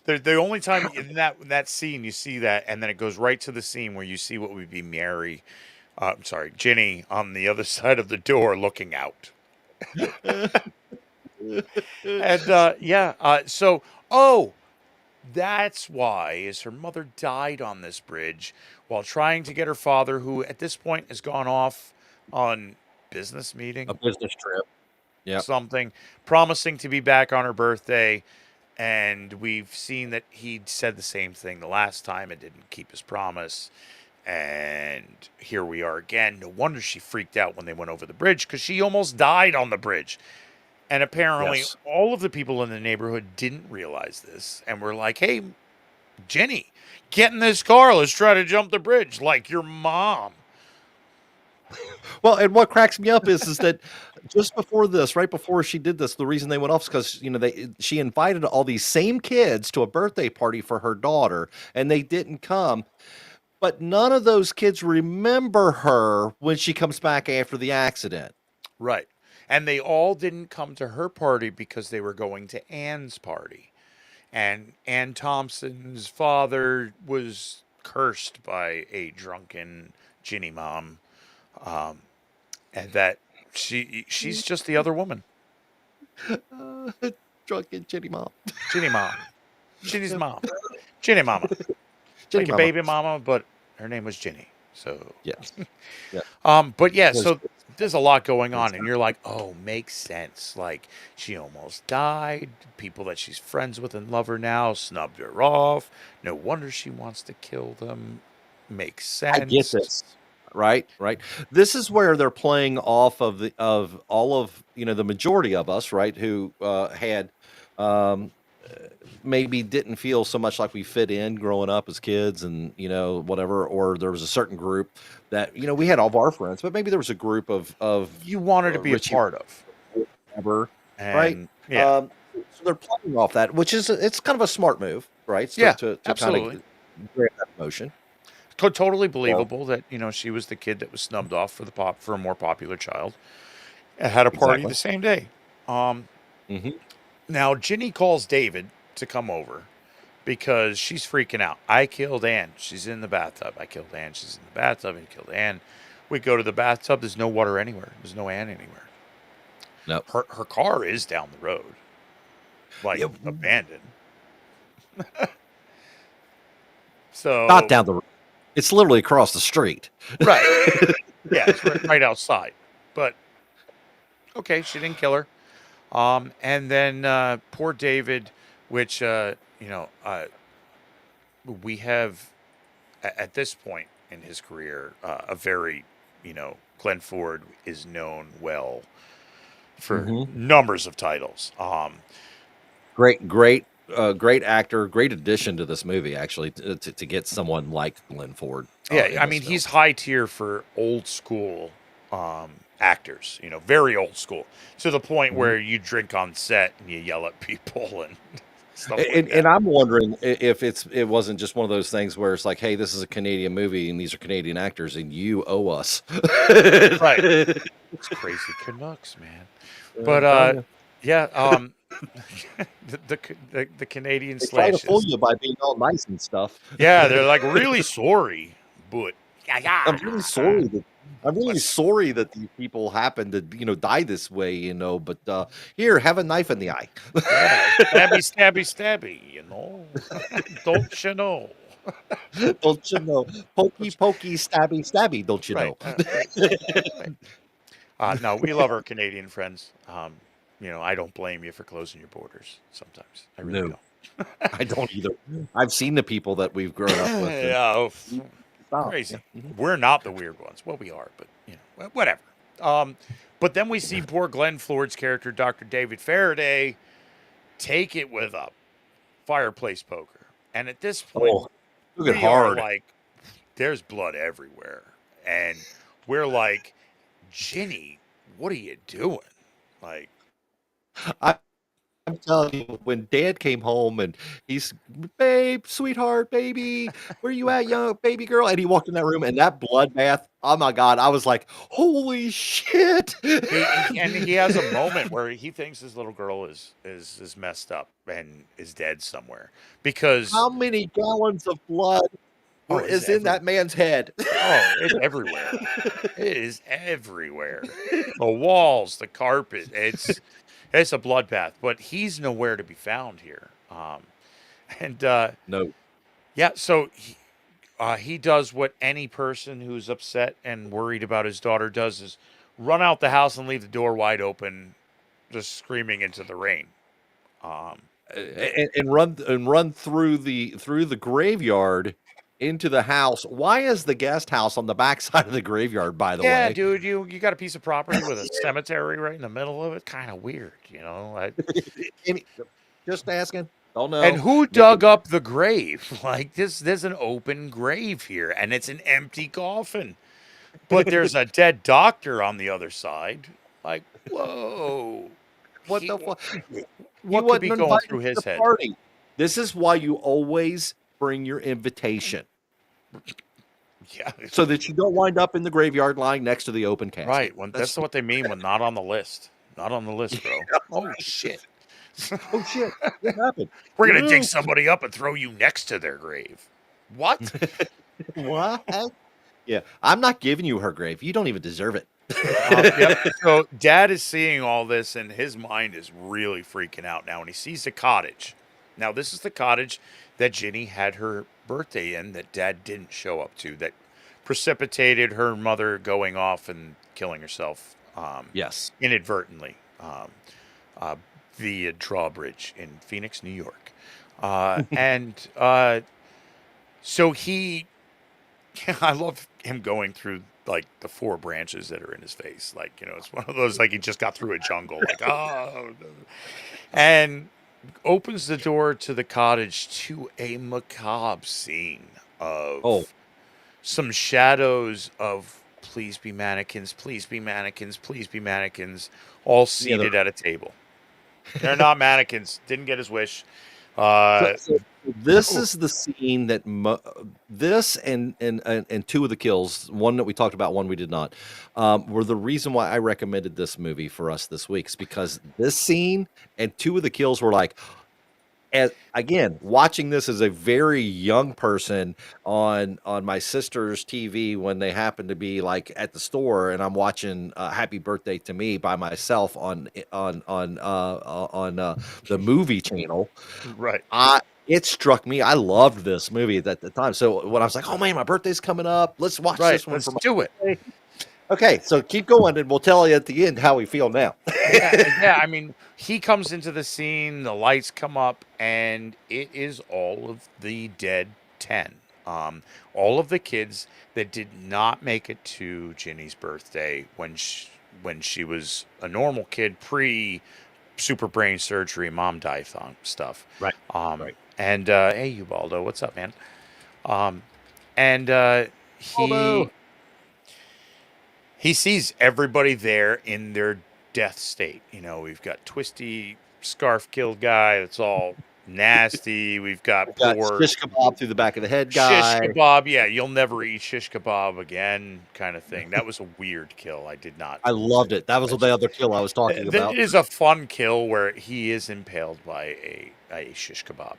The only time in that scene you see that, and then it goes right to the scene where you see what would be Ginny on the other side of the door looking out. And that's why is her mother died on this bridge while trying to get her father, who at this point has gone off on business meeting, a business trip. Yeah. something, promising to be back on her birthday. And we've seen that he'd said the same thing the last time and didn't keep his promise. And here we are again. No wonder she freaked out when they went over the bridge, because she almost died on the bridge. And apparently Yes. all of the people in the neighborhood didn't realize this and were like, hey, Jenny, get in this car. Let's try to jump the bridge like your mom. Well, and what cracks me up is that just before this, right before she did this, the reason they went off is because she invited all these same kids to a birthday party for her daughter, and they didn't come. But none of those kids remember her when she comes back after the accident. Right. And they all didn't come to her party because they were going to Anne's party. And Ann Thompson's father was cursed by a drunken Ginny mom. And that she's just the other woman. Drunken Jenny mom. Ginny mom. Ginny's mom. Ginny mama. Jenny Like a mama. baby mama, but her name was Ginny. So Yes. but yeah, Was- so there's a lot going on, and you're like, oh, makes sense. Like, she almost died. People that she's friends with and love her now snubbed her off. No wonder she wants to kill them. Makes sense. I get this. Right. This is where they're playing off of all of the majority of us, right, who had maybe didn't feel so much like we fit in growing up as kids, and whatever, or there was a certain group that we had all of our friends, but maybe there was a group of You wanted to be a Richie- part of. whatever, And, right? Yeah. So they're playing off that, which is it's kind of a smart move, right? Yeah, to absolutely. kind of grab that emotion. Totally believable that she was the kid that was snubbed off for a more popular child, and had a party Exactly. the same day. Mhm. Now Ginny calls David to come over because she's freaking out. I killed Anne. She's in the bathtub. I killed Anne. She's in the bathtub. I killed Anne. We go to the bathtub. There's no water anywhere. There's no Anne anywhere. Nope. Her car is down the road, like Yeah. abandoned. So Not down the road. It's literally across the street. right. Yeah, it's right outside. but okay, she didn't kill her. And then poor David, which we have at this point in his career a very, Glenn Ford is known well for numbers of titles. Great actor, great addition to this movie. Actually, to get someone like Glenn Ford. Yeah, in I this mean, film. he's high tier for old school actors, very old school, to the point where you drink on set and you yell at people and stuff like that. And I'm wondering if it wasn't just one of those things where it's like, hey, this is a Canadian movie and these are Canadian actors and you owe us. Right. It's crazy Canucks, man. But yeah, the Canadian They try to fool slashes. you by being all nice and stuff. Yeah, they're like really sorry, but I'm really sorry that these people happen to die this way, but here, have a knife in the eye. yeah, stabby, don't you know? Don't you know? Pokey pokey stabby stabby, don't you Right, know? right. No, we love our Canadian friends. I don't blame you for closing your borders sometimes. I really No. don't. I don't either. I've seen the people that we've grown up with. and Yeah, stop. crazy. Yeah. We're not the weird ones. Well, we are, but whatever. But then we see poor Glenn Ford's character, Dr. David Faraday, take it with a fireplace poker, and at this point, Oh, took it we are hard. like, there's blood everywhere, and we're like, Ginny, what are you doing? Like, I'm telling you, when Dad came home and he's, babe, sweetheart, baby, where you at, young baby girl? And he walked in that room and that bloodbath, oh my God, I was like, holy shit. he has a moment where he thinks his little girl is messed up and is dead somewhere because How many gallons of blood it's is in that man's head? it's everywhere. It is everywhere. The walls, the carpet. It's a bloodbath, but he's nowhere to be found here. No. Yeah, so he does what any person who's upset and worried about his daughter does: is run out the house and leave the door wide open, just screaming into the rain. And run through the graveyard into the house. Why is the guest house on the backside of the graveyard, by the Yeah, way? dude, you got a piece of property with a cemetery right in the middle of it. Kind of weird, Just asking. Don't know. And who dug up the grave? Like there's an open grave here, and it's an empty coffin. But there's a dead doctor on the other side. Like, whoa. What the fuck? What could be going through his head? Party. This is why you always bring your invitation. Yeah. So that you don't wind up in the graveyard lying next to the open casket. Right. That's what they mean when not on the list. Not on the list, bro. Oh, shit. Oh, shit. What happened? We're going to dig somebody up and throw you next to their grave. What? What? Yeah. I'm not giving you her grave. You don't even deserve it. Yep. So Dad is seeing all this, and his mind is really freaking out now. And he sees the cottage. Now, this is the cottage that Ginny had her birthday in that Dad didn't show up to, that precipitated her mother going off and killing herself. Yes. Inadvertently via drawbridge in Phoenix, New York. So he, I love him going through like the 4 branches that are in his face. Like, it's one of those, like he just got through a jungle, like, oh, and opens the door to the cottage to a macabre scene of some shadows of please be mannequins, please be mannequins, please be mannequins, all seated at a table. They're not mannequins. Didn't get his wish. So this is the scene that this and 2 of the kills, one that we talked about, one we did not, were the reason why I recommended this movie for us this week. Is because this scene and 2 of the kills were like, again, watching this as a very young person on my sister's TV when they happened to be like at the store, and I'm watching Happy Birthday to Me by myself on the movie channel. Right. It struck me. I loved this movie at the time. So when I was like, "Oh man, my birthday's coming up. Let's watch this one." Let's do it. Okay, so keep going, and we'll tell you at the end how we feel now. Yeah. I mean, he comes into the scene, the lights come up, and it is all of the dead 10. All of the kids that did not make it to Ginny's birthday when she was a normal kid, pre super brain surgery, mom diathon stuff. Right. And hey, Ubaldo, what's up, man? And Ubaldo. he sees everybody there in their death state. You know, we've got twisty scarf killed guy that's all nasty. We've got Got poor shish kebab through the back of the head shish guy. kebab. Yeah, you'll never eat shish kebab again, kind of thing. That was a weird kill. I did not. I loved it. That was the other kill I was talking about. It is a fun kill where he is impaled by a shish kebab.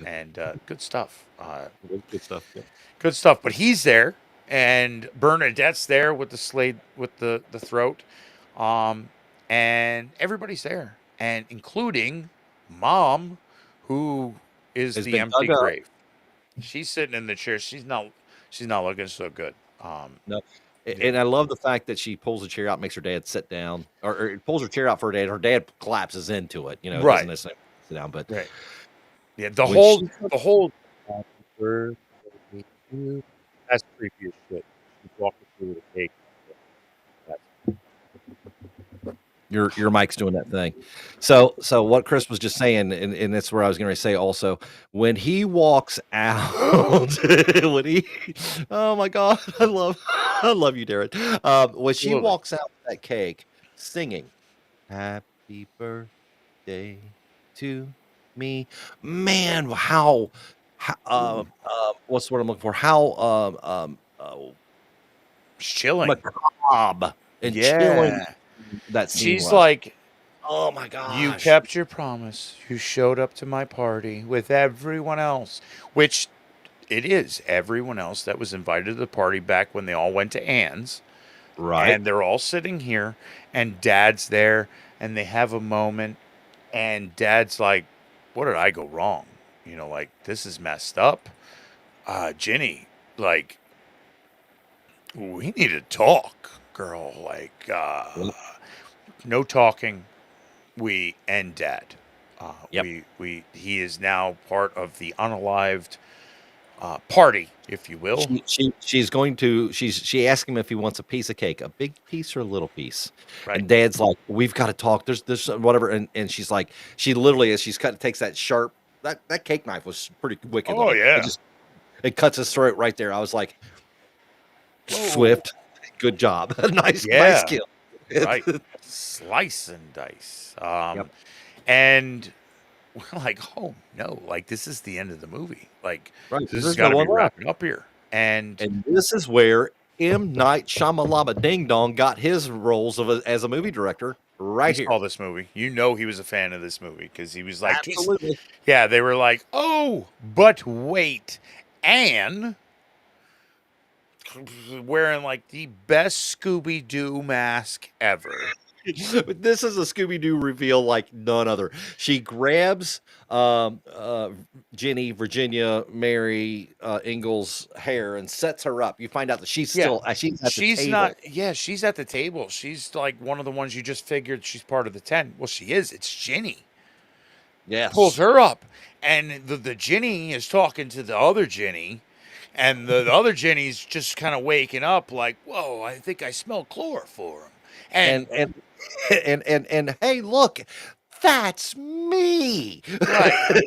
And good stuff. Good stuff. Yeah. Good stuff. But he's there, and Bernadette's there with the slade with the throat, and everybody's there, and including Mom, who is Has the been empty dug up. grave. She's sitting in the chair. She's not looking so good. No. And I love the fact that she pulls the chair out, makes her dad sit down, or pulls her chair out for her dad. Her dad collapses into it. You know, Right. doesn't necessarily sit down, but Right. Yeah, the When whole she- the whole that's creepy as shit. She's walking through the cake. your mic's doing that thing. So what Chris was just saying, and that's where I was going to say also, when he walks out, when he, oh my God, I love you, Darren. When she Absolutely. walks out with that cake, singing, "Happy birthday to me," man, how what's the word I'm looking for? How It's chilling. macabre and chilling Yeah. that scene She's was. like, Oh my gosh. you kept your promise. You showed up to my party with everyone else, which it is everyone else that was invited to the party back when they all went to Anne's. Right. And they're all sitting here, and Dad's there, and they have a moment, and Dad's like, what did I go wrong? You know, like, this is messed up. Ginny, like, we need to talk, girl. Like, no talking. We end Dad. Yep. He is now part of the unalived party, if you will. She's going to she asked him if he wants a piece of cake, a big piece or a little piece. Right. And Dad's like, we've got to talk. There's whatever. And she's like, she literally, as she's cut, takes that sharp, that cake knife was pretty wicked. Oh, looking. yeah. It cuts his throat right there. I was like, swift, good job. nice Yeah. kill. Right. Slice and dice. Yep. And we're like, oh no, like this is the end of the movie. Like Right, this there's has no got to be one left. wrapping up here. And And this is where M. Night Shyamalama Ding Dong got his roles as a movie director right he here. saw this movie. You know he was a fan of this movie because he was like, Absolutely. yeah, they were like, oh, but wait, Anne wearing like the best Scooby-Doo mask ever. This is a Scooby-Doo reveal like none other. She grabs Jenny, Virginia, Mary, Ingalls' hair and sets her up. You find out that she's still she's at the table. Not. Yeah, she's at the table. She's like one of the ones you just figured she's part of the 10. Well, she is. It's Ginny. Yes. Pulls her up, and the Ginny is talking to the other Ginny, and the other Ginny's just kind of waking up, like, "Whoa, I think I smell chloroform." And hey, look, that's me. Right.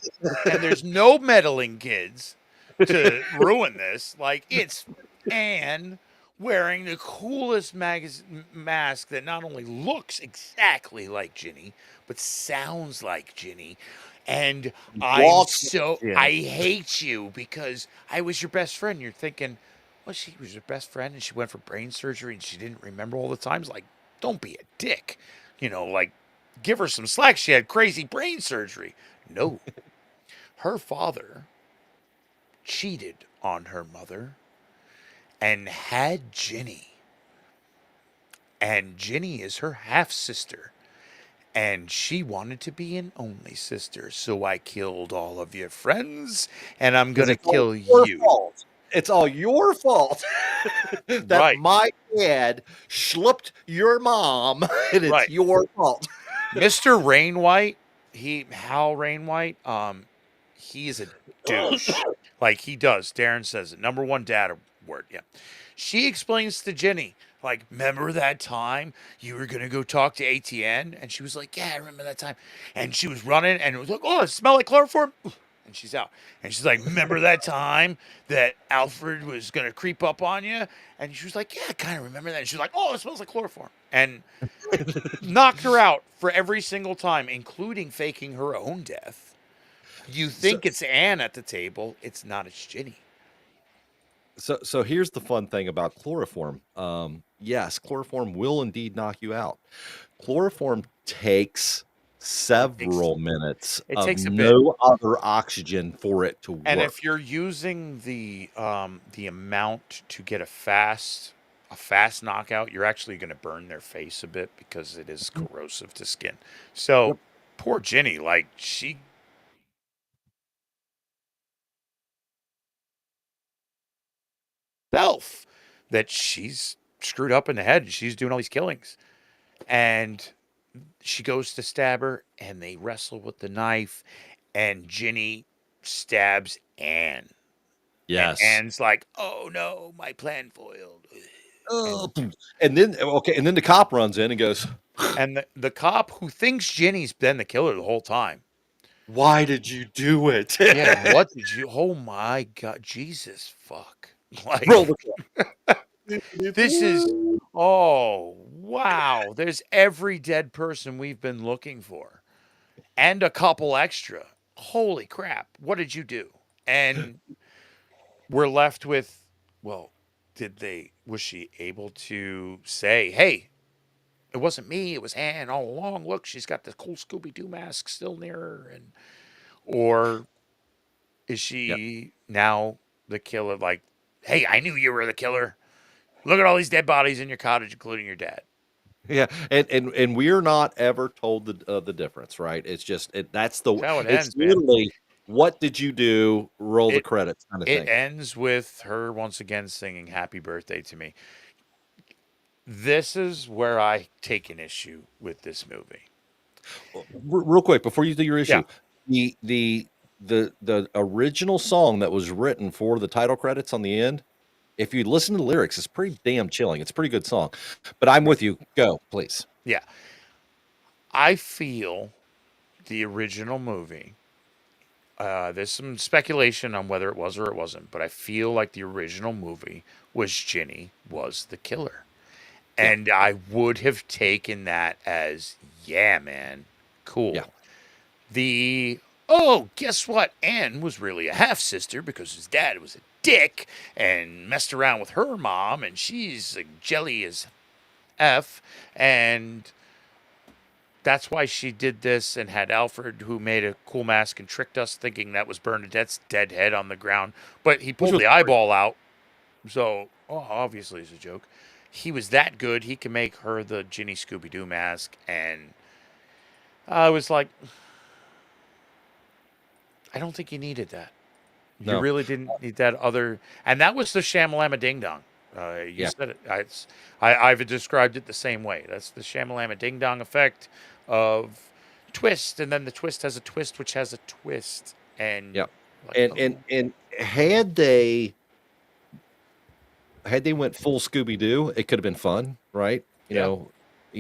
And there's no meddling kids to ruin this. Like, it's Anne wearing the coolest mask that not only looks exactly like Ginny, but sounds like Ginny. And I hate you because I was your best friend. You're thinking, well, she was your best friend and she went for brain surgery and she didn't remember all the times. Like, don't be a dick. You know, like, give her some slack. She had crazy brain surgery. No. Her father cheated on her mother and had Ginny. And Ginny is her half-sister. And she wanted to be an only sister. So I killed all of your friends, and I'm going to kill you. it's all your fault that Right. my dad schlepped your mom, and it's Right. your fault. Mr. Rainwhite, Hal Rainwhite, he is a douche. Like he does. Darren says it. Number one dad award. Yeah. She explains to Jenny, like, remember that time you were gonna go talk to ATN? And she was like, yeah, I remember that time. And she was running and it was like, oh, it smelled like chloroform. And she's out. And she's like, remember that time that Alfred was gonna creep up on you? And she was like, yeah, I kind of remember that. And she was like, oh, it smells like chloroform. And knocked her out for every single time, including faking her own death. You think it's Anne at the table. It's not. It's Ginny. So here's the fun thing about chloroform. Yes, chloroform will indeed knock you out. Chloroform takes several minutes It of takes a bit. no other oxygen for it to And work. if you're using the amount to get a fast knockout, you're actually going to burn their face a bit because it is corrosive to skin. So Yep. poor Ginny, like she self that she's screwed up in the head and she's doing all these killings. And she goes to stab her and they wrestle with the knife and Ginny stabs Anne. Yes. And Anne's like, oh no, my plan foiled. And then the cop runs in and goes, And the cop who thinks Ginny's been the killer the whole time. "Why did you do it?" Yeah, what did you? Oh my God, Jesus, fuck! Like Roll the clip. this is. Oh wow! There's every dead person we've been looking for, and a couple extra. Holy crap! What did you do? And we're left with, well, was she able to say, hey, it wasn't me, it was Anne all along. Look, she's got the cool Scooby-Doo mask still near her, and or is she now the killer? Like, hey, I knew you were the killer. Look at all these dead bodies in your cottage, including your dad. Yeah, and we're not ever told the difference, right? It's just that's how it it's ends, man. literally what did you do? Roll the credits kind of It thing. ends with her once again singing "Happy Birthday" to me. This is where I take an issue with this movie. Real quick before you do your issue, Yeah. the original song that was written for the title credits on the end, if you listen to the lyrics, it's pretty damn chilling. It's a pretty good song. But I'm with you. Go, please. Yeah. I feel the original movie, there's some speculation on whether it was or it wasn't, but I feel like the original movie was Ginny was the killer. Yeah. And I would have taken that as, yeah, man, cool. Yeah. Oh, guess what? Anne was really a half sister because his dad was a dick and messed around with her mom, and she's like jelly as F, and that's why she did this and had Alfred, who made a cool mask and tricked us thinking that was Bernadette's dead head on the ground, but he pulled the eyeball out. So, obviously it's a joke. He was that good. He can make her the Ginny Scooby-Doo mask. And I was like, I don't think you needed that. You really didn't need that other. And that was the Shamalama Ding Dong. You said it. I've described it the same way. That's the Shamalama Ding Dong effect of twist. And then the twist has a twist, which has a twist. And yeah. Like, and had they went full Scooby-Doo, it could have been fun, right? You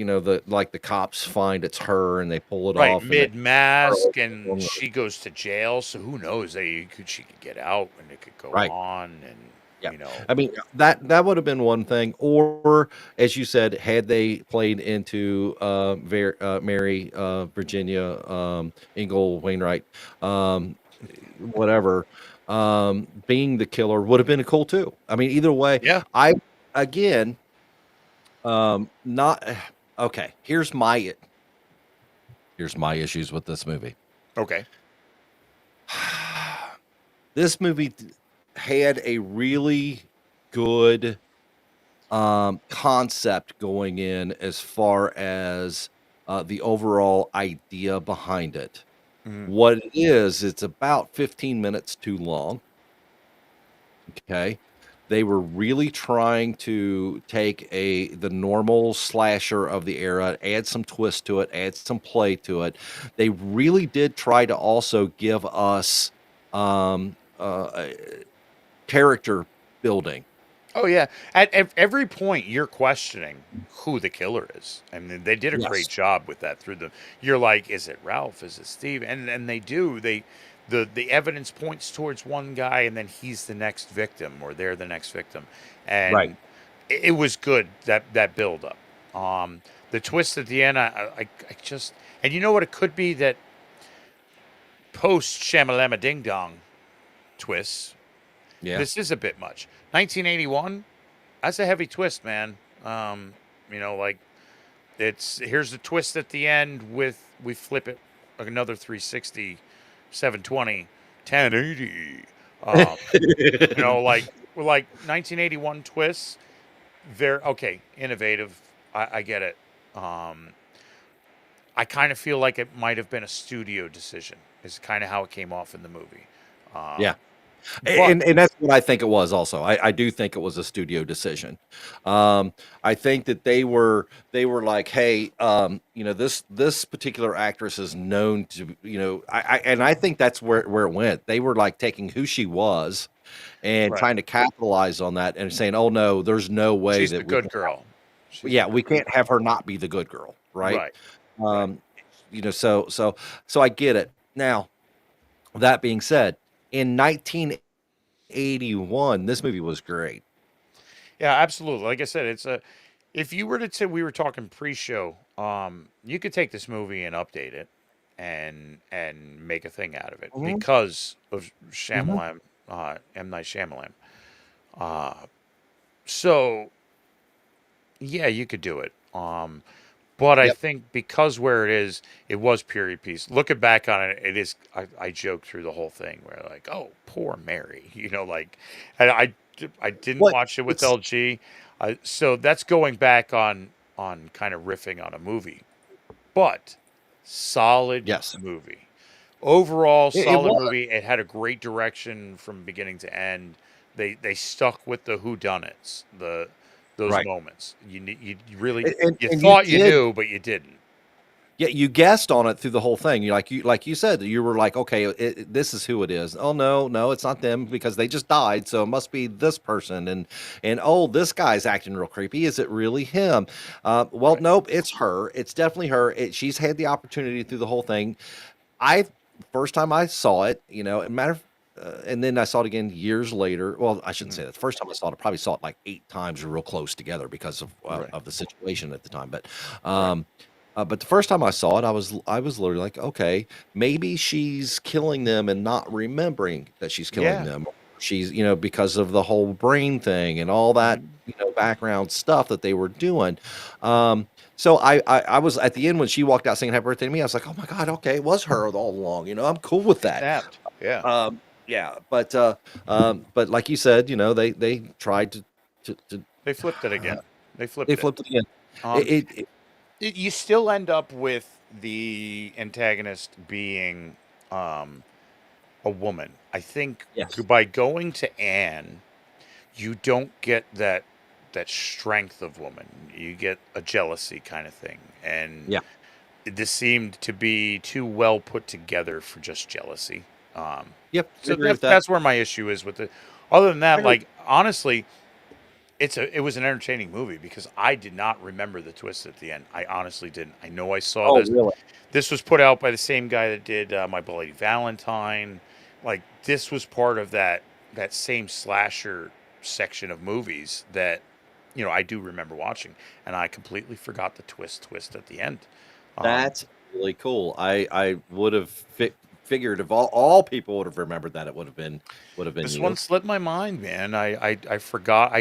know, the cops find it's her and they pull it off mid-mask, and she goes to jail, so who knows, she could get out and it could go on, and you know, I mean, that would have been one thing. Or as you said, had they played into Mary Virginia Ingle Wainwright, whatever, being the killer would have been cool too. I mean, either way, not okay. Here's my issues with this movie. Okay. This movie had a really good concept going in as far as the overall idea behind it. What it is, it's about 15 minutes too long. Okay. They were really trying to take the normal slasher of the era, add some twist to it, add some play to it. They really did try to also give us um, uh, character building. Oh yeah. At every point, you're questioning who the killer is. I mean, they did a great Yes. job with that. Through the, you're like, is it Ralph? Is it Steve? And they do. The evidence points towards one guy, and then he's the next victim, or they're the next victim, Right. and it was good, that build up. The twist at the end, I just, and you know what, it could be that post Shamalama Ding Dong twists. Yeah. This is a bit much. 1981, that's a heavy twist, man. Like, it's, here's the twist at the end with, we flip it another 360, 720, 1080. Like, we're like 1981 twists. They're okay, innovative. I get it. Um, I kind of feel like it might have been a studio decision. Is kind of how it came off in the movie. Yeah. But And that's what I think it was also. I do think it was a studio decision. I think that they were like, hey, this particular actress is known to, and I think that's where it went. They were like taking who she was and right, trying to capitalize on that and saying, oh no, there's no way she's the that we good can, girl. She's the yeah, good we can't have her not be the good girl, right? right, right. Um, so I get it. Now, that being said, in 1981, this movie was great. Yeah, absolutely. Like I said, it's a. If you were to say, we were talking pre-show, you could take this movie and update it, and make a thing out of it Mhm, because of mhm. Shyamalan, M Night Shyamalan. Uh, so yeah, you could do it. But I Yep. think because where it is, it was period piece. Looking back on it, it is. I joked through the whole thing where like, oh, poor Mary, like, and I didn't What watch it with it's LG, so that's going back on kind of riffing on a movie, but solid yes. movie. Overall, It solid was. movie. It had a great direction from beginning to end. They stuck with the whodunits, those Right. moments. You really, you And you thought you did, knew, but you didn't. yeah, you guessed on it through the whole thing. You said, you were like, okay, this is who it is. Oh no, no, it's not them because they just died, so it must be this person. And oh, this guy's acting real creepy. Is it really him? Well, Right. nope, it's her. It's definitely her. She's had the opportunity through the whole thing. I First time I saw it, and then I saw it again years later. Well, I shouldn't Mhm. say that. The first time I saw it, I probably saw it like 8 times, real close together because Right. of the situation at the time. Right. But the first time I saw it, I was literally like, okay, maybe she's killing them and not remembering that she's killing Yeah. them. She's, because of the whole brain thing and all that, Mhm. background stuff that they were doing. Um, so I was at the end when she walked out saying happy birthday to me. I was like, oh my god, okay, it was her all along. I'm cool with She that. snapped. Yeah. Yeah, but like you said, they tried to They flipped it uh, again. They they flipped it. flipped it again. Um, It you still end up with the antagonist being um a woman. I think yes, by going to Anne, you don't get that strength of woman. You get a jealousy kind of thing, and yeah, this seemed to be too well put together for just jealousy. Um, yep, I so agree that's with that. that's where my issue is with it. Other than I that, agree. like, honestly, it was an entertaining movie because I did not remember the twist at the end. I honestly didn't. I know I saw Oh, this. really? This was put out by the same guy that did My Bloody Valentine. Like, this was part of that same slasher section of movies that I do remember watching, and I completely forgot the twist at the end. Um, That's really cool. I would have figured if all people would have remembered that it would have been this one you. slipped my mind, man. I forgot.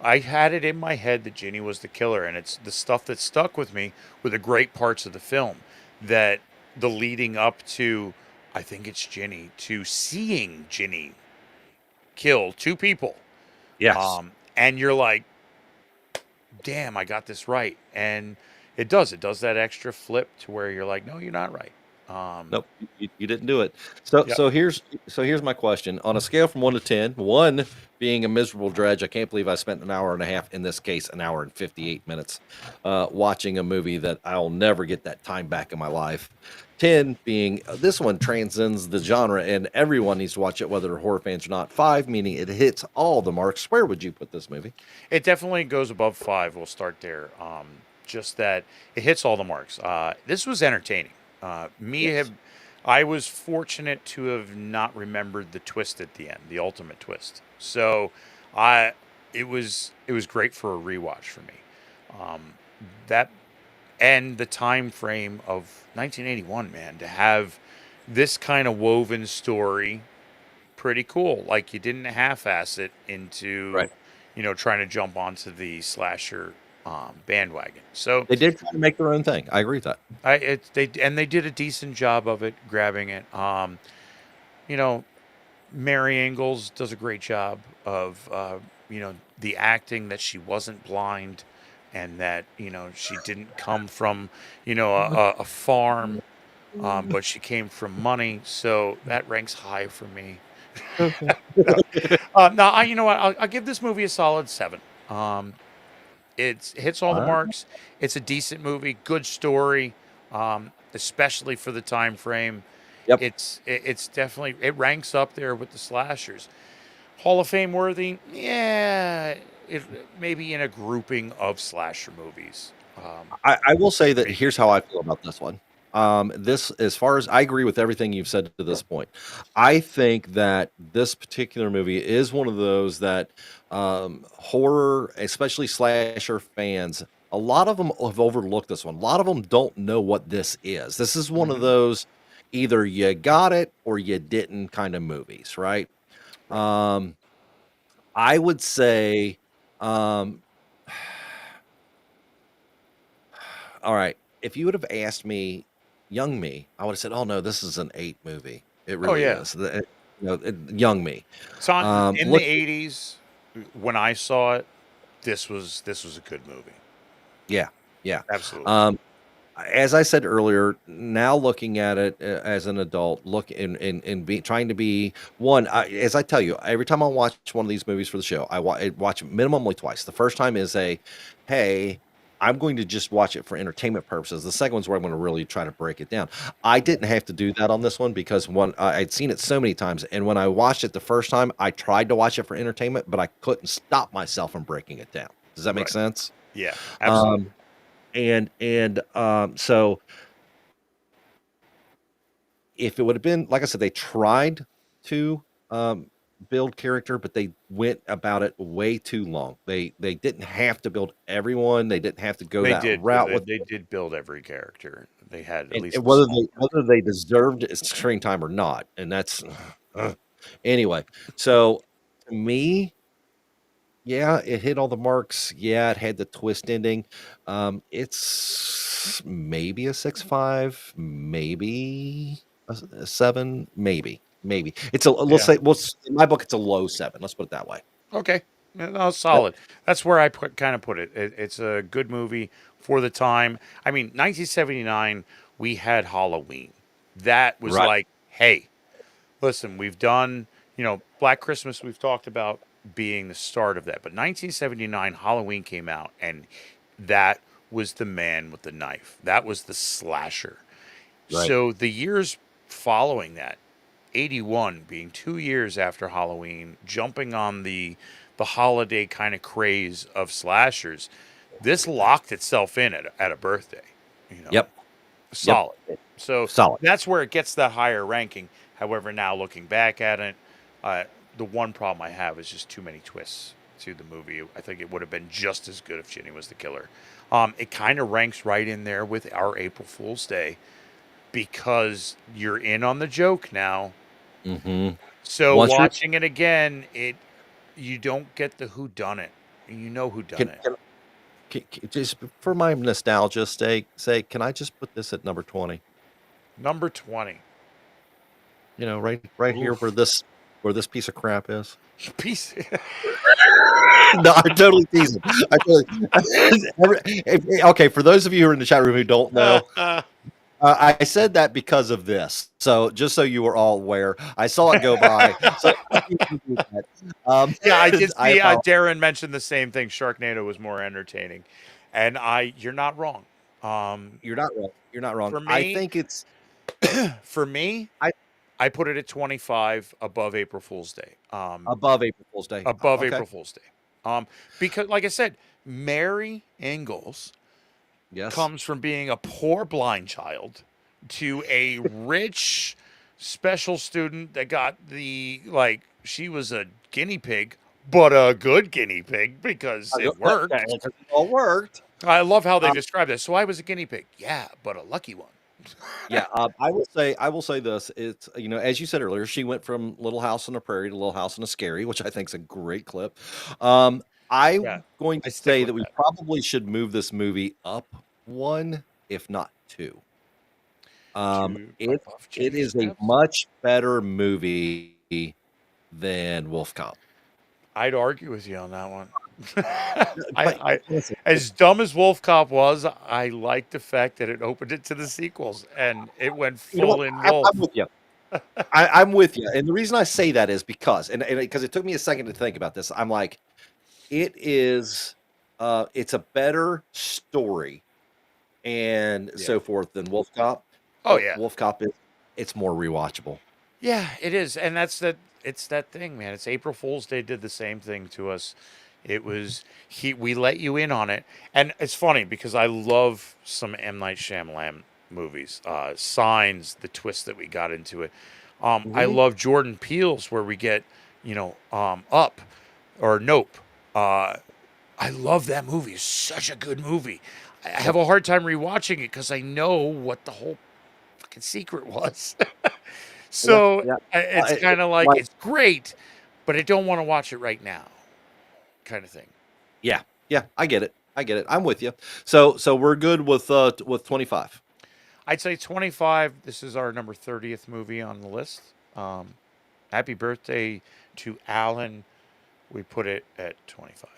I had it in my head that Ginny was the killer, and it's the stuff that stuck with me were the great parts of the film. That the leading up to, I think it's Ginny, to seeing Ginny kill two people, Yes. and you're like, damn, I got this right, and it does that extra flip to where you're like, no, you're not right. Nope, you didn't do it. So Yep. here's my question. On a scale from 1 to 10, 1 being a miserable dredge, I can't believe I spent an hour and a half, in this case, an hour and 58 minutes, watching a movie that I'll never get that time back in my life. 10 being this one transcends the genre and everyone needs to watch it, whether they're horror fans or not. 5 meaning it hits all the marks. Where would you put this movie? It definitely goes above 5. We'll start there. Just that it hits all the marks. This was entertaining. Yes. I was fortunate to have not remembered the twist at the end, the ultimate twist. So, I it was great for a rewatch for me. Um, that and the time frame of 1981, man, to have this kind of woven story, pretty cool. Like you didn't half-ass it into, Right. trying to jump onto the slasher bandwagon. So They did try to make their own thing. I agree with that. they did a decent job of it, grabbing it. You know, Mary Ingalls does a great job of the acting, that she wasn't blind, and that she didn't come from a farm, but she came from money. So that ranks high for me. Okay. No, you know what? I'll give this movie a solid 7. Um, it hits all the All right. marks. It's a decent movie, good story, especially for the time frame. Yep. It's definitely, it ranks up there with the slashers. Hall of Fame worthy, yeah. It maybe in a grouping of slasher movies. I will say that Maybe. here's how I feel about this one. This, as far as I agree with everything you've said to this point, I think that this particular movie is one of those that horror, especially slasher fans, a lot of them have overlooked this one. A lot of them don't know what this is. This is one of Hmm. those either you got it or you didn't kind of movies, right? Right. Um, I would say, um, all right, if you would have asked me, young me, I would have said, "Oh no, this is an 8 movie." It Oh really yeah. is. Young me. So in the Look, '80s, when I saw it, this was a good movie. yeah, yeah. Absolutely. Um, as I said earlier, now looking at it as an adult, look in be trying to be one. As I tell you, every time I watch one of these movies for the show, I watch it minimally twice. The first time is hey, I'm going to just watch it for entertainment purposes. The second one's where I'm going to really try to break it down. I didn't have to do that on this one because I'd seen it so many times, and when I watched it the first time, I tried to watch it for entertainment, but I couldn't stop myself from breaking it down. Does that make Right. sense? Yeah. Absolutely. Um, so if it would have been, like I said, they tried to build character, but they went about it way too long. They didn't have to build everyone. They didn't have to go They that did. route with They did build every character. They had at and least a whether small part. they deserved screen time or not. And that's anyway. So to me, yeah, it hit all the marks. Yeah, it had the twist ending. It's maybe a 6.5, maybe a 7, maybe. It's a let's Yeah. say in my book it's a low 7. Let's put it that way. Okay. Yeah, no, Yep. solid. That's where I kind of put it. It's a good movie for the time. I mean, 1979, we had Halloween. That was Right. like, hey, listen, we've done, Black Christmas, we've talked about being the start of that. But 1979, Halloween came out, and that was the man with the knife. That was the slasher. Right. So the years following that, 81 being 2 years after Halloween, jumping on the holiday kind of craze of slashers, this locked itself in at a birthday. You know, Yep. Yep. solid. So Solid. that's where it gets that higher ranking. However, now looking back at it, uh, the one problem I have is just too many twists to the movie. I think it would have been just as good if Ginny was the killer. It kind of ranks right in there with our April Fool's Day, because you're in on the joke now. Hmm. So Once you're watching it again, you don't get the who done it. You know who done can, it. just for my nostalgia's sake, can I just put this at number 20? Number 20. Right here Oof. where this piece of crap is. Piece. No, I'm totally teasing. Okay, for those of you who are in the chat room who don't know, I said that because of this. So just so you were all aware, I saw it go by. So Yeah, I did I see apologize. Darren mentioned the same thing. Sharknado was more entertaining, and you're not wrong. You're not wrong. You're not wrong. For I me, think it's for me, I I put it at 25 above April Fool's Day. above April Fool's Day. Above Okay. April Fool's Day. Because like I said, Mary Ingalls Yes. comes from being a poor blind child to a rich special student that got she was a guinea pig, but a good guinea pig because it worked. It all worked. I love how they Um, describe this. So I was a guinea pig. Yeah, but a lucky one. Yeah, I will say this. It's as you said earlier, she went from Little House on the Prairie to Little House on the Scary, which I think is a great clip. Yeah, I'm going I to stick say with that we that. probably should move this movie up one, if not two. To It above it ginger is a snaps. much better movie than Wolf Cop. I'd argue with you on that one. But I listen, as dumb as Wolf Cop was, I like the fact that it opened it to the sequels and it went you know what? full in I'm Wolf. with you. I'm with you, and the reason I say that is because, and because it took me a second to think about this. I'm like, it is, it's a better story and Yeah. so forth than Wolf Cop, Oh but yeah. Wolf Cop it's more rewatchable. Yeah, it is. And that's that it's that thing, man. It's April Fool's Day did the same thing to us. It was we let you in on it. And it's funny because I love some M. Night Shyamalan movies. Signs, the twist that we got into it. I Mhm. love Jordan Peele's where we get, Up or Nope. Uh, I love that movie. It's such a good movie. I have a hard time rewatching it because I know what the whole fucking secret was. Yeah, So yeah. it's kind It's of like like, it's great, but I don't want to watch it right now, kind of thing. yeah, yeah, I get it. I get it. I'm with you. So we're good with 25. I'd say 25. This is our number 30th movie on the list. Um, Happy birthday to Alan. We put it at 25.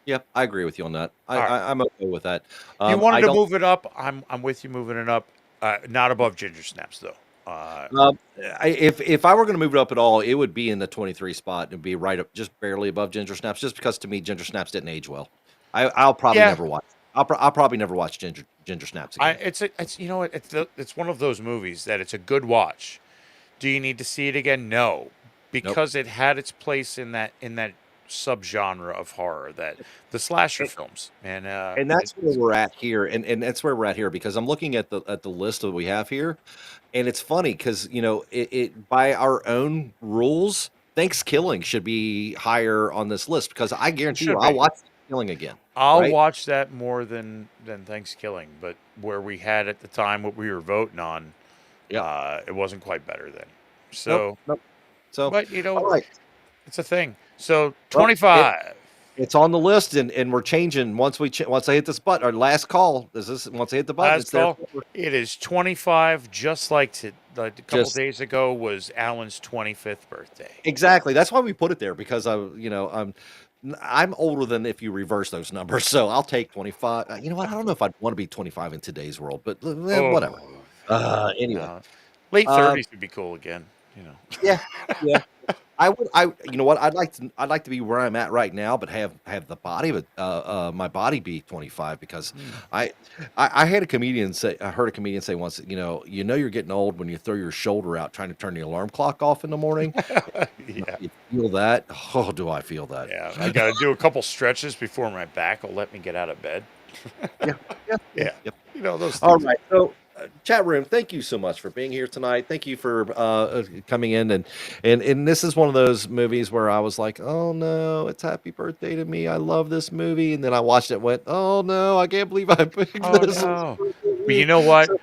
Yeah, I agree with you on that. All right. I'm okay with that. You wanted I to don't. move it up. I'm with you moving it up. Not above Ginger Snaps though. Um, if I were going to move it up at all, it would be in the 23 spot and be right up, just barely above Ginger Snaps, just because to me Ginger Snaps didn't age well. I'll probably Yeah, never watch. I'll probably never watch Ginger Snaps again. it's you know what it's one of those movies that it's a good watch. Do you need to see it again? No, Nope. because it had its place in that subgenre of horror that the slasher And, films and and that's where we're at here, and that's where we're at here because I'm looking at the list that we have here, and it's funny because it by our own rules, Thanksgiving should be higher on this list because I it guarantee you should I'll be. watch Thanksgiving again, I'll right? watch that more than Thanksgiving, but where we had at the time what we were voting on, Yep. it wasn't quite better then. Nope. So, Nope. So, but all right. it's a thing. So Well, 25. it's on the list, and we're changing once I hit this button. Our last call is this. Once I hit the button, Last it's there. call. It is 25, just like a couple Just days ago was Alan's 25th birthday. exactly. That's why we put it there because I'm older than if you reverse those numbers. So I'll take 25. You know what? I don't know if I'd want to be 25 in today's world, but whatever. Oh, Anyway, no. Late um, 30s would be cool again, you know. yeah, yeah. You know what? I'd like to be where I'm at right now, but have the body of my body be 25 because Mm. I, I had a comedian say, I heard a comedian say once, you're getting old when you throw your shoulder out trying to turn the alarm clock off in the morning. Yeah. You feel that? Oh, do I feel that? Yeah. I got to do a couple stretches before my back will let me get out of bed. Yeah, yeah, yeah. Yeah. Yep. You know, those All things. right. So, chat room, thank you so much for being here tonight. Thank you for coming in, and this is one of those movies where I was like, oh no, it's Happy Birthday to Me. I love this movie, and then I watched it, and went, oh no, I can't believe I picked Oh, this. no. But you know what? So,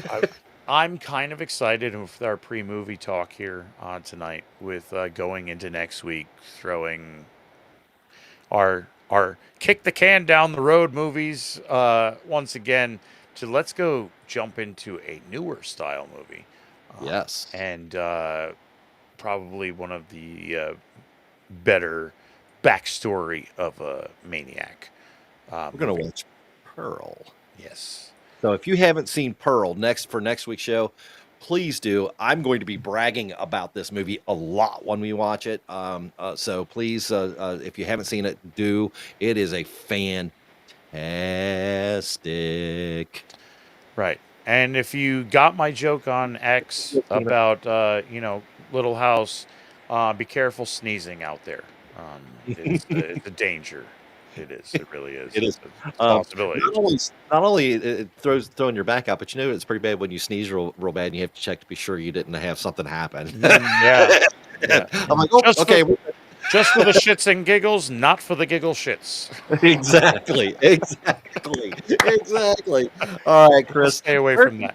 I, I'm kind of excited with our pre-movie talk here tonight with going into next week, throwing our kick the can down the road movies once again to let's go jump into a newer style movie yes, and probably one of the better backstory of a maniac we're gonna movie. watch Pearl. Yes. So if you haven't seen Pearl for next week's show, please do. I'm going to be bragging about this movie a lot when we watch it. So please, if you haven't seen it, do. It is a fantastic. Right. And if you got my joke on X about Little House, be careful sneezing out there. It's a danger. It is. It really is. It is. It's a possibility. Not only it throws throwing your back out, but it's pretty bad when you sneeze real bad and you have to check to be sure you didn't have something happen. Yeah. I'm like, oh, okay. Just for the shits and giggles, not for the giggle shits. Exactly. All right, Chris. Stay away from that.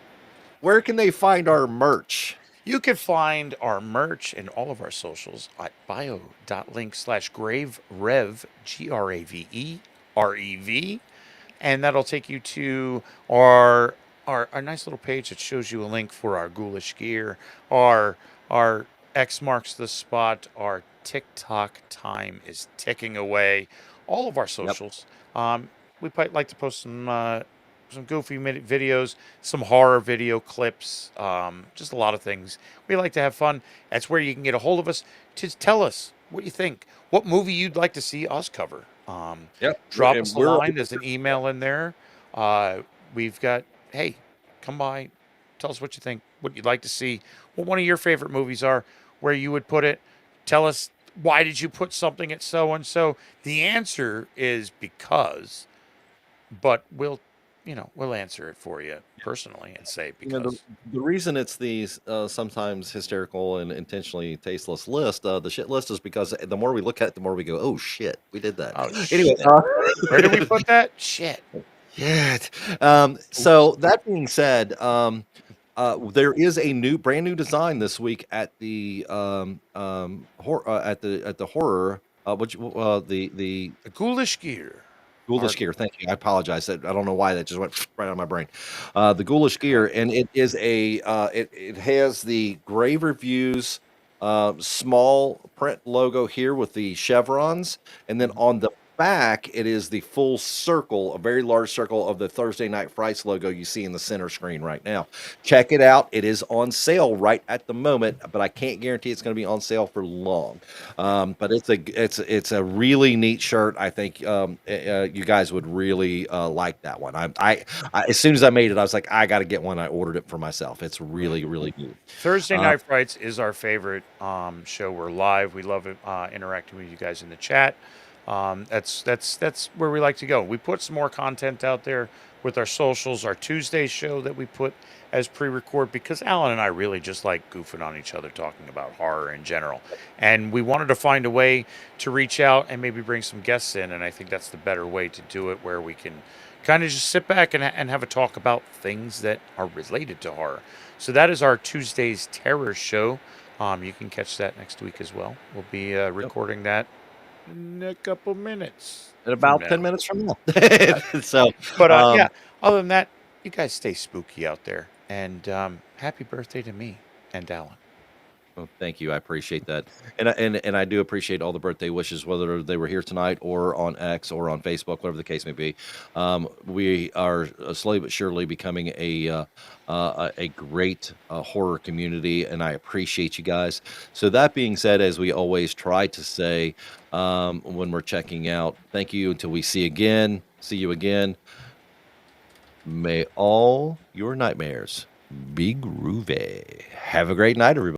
Where can they find our merch? You can find our merch in all of our socials at bio.link/graverev, GRAVEREV, and that'll take you to our nice little page that shows you a link for our ghoulish gear, our X marks the spot, our TikTok time is ticking away, all of our socials. We might like to post some goofy videos, some horror video clips, just a lot of things. We like to have fun. That's where you can get a hold of us to tell us what you think, what movie you'd like to see us cover. Drop us a line. There's an email in there. We've got, hey, come by, tell us what you think, what you'd like to see, what one of your favorite movies are, where you would put it. Tell us, why did you put something at so and so? The answer is because, but we'll answer it for you personally and say because. The reason it's these sometimes hysterical and intentionally tasteless list, the shit list, is because the more we look at it, the more we go, oh shit, we did that. Oh, anyway, where did we put that? Shit. So that being said, there is a brand new design this week at the horror, the Ghoulish Gear. Ghoulish Gear. Thank you. I apologize. I don't know why that just went right out of my brain. The Ghoulish Gear, and it is it has the Grave Reviews small print logo here with the chevrons, and then on the back it is the full circle, a very large circle of the Thursday Night Frights logo you see in the center screen right now. Check it out. It is on sale right at the moment, but I can't guarantee it's going to be on sale for long. But it's a really neat shirt. I think you guys would really like that one. I as soon as I made it, I was like, I got to get one. I ordered it for myself. It's really neat. Thursday Night Frights is our favorite show. We're live. We love interacting with you guys in the chat. That's where we like to go. We put some more content out there with our socials, our Tuesday show that we put as pre-record, because Alan and I really just like goofing on each other, talking about horror in general. And we wanted to find a way to reach out and maybe bring some guests in. And I think that's the better way to do it, where we can kind of just sit back and have a talk about things that are related to horror. So that is our Tuesday's Terror Show. You can catch that next week as well. We'll be recording that in a couple minutes. In about 10 minutes from now. So, but other than that, you guys stay spooky out there, and happy birthday to me and Alan. Well, thank you. I appreciate that. And I do appreciate all the birthday wishes, whether they were here tonight or on X or on Facebook, whatever the case may be. We are slowly but surely becoming a great horror community, and I appreciate you guys. So that being said, as we always try to say when we're checking out, thank you until we see you again. May all your nightmares be groovy. Have a great night, everybody.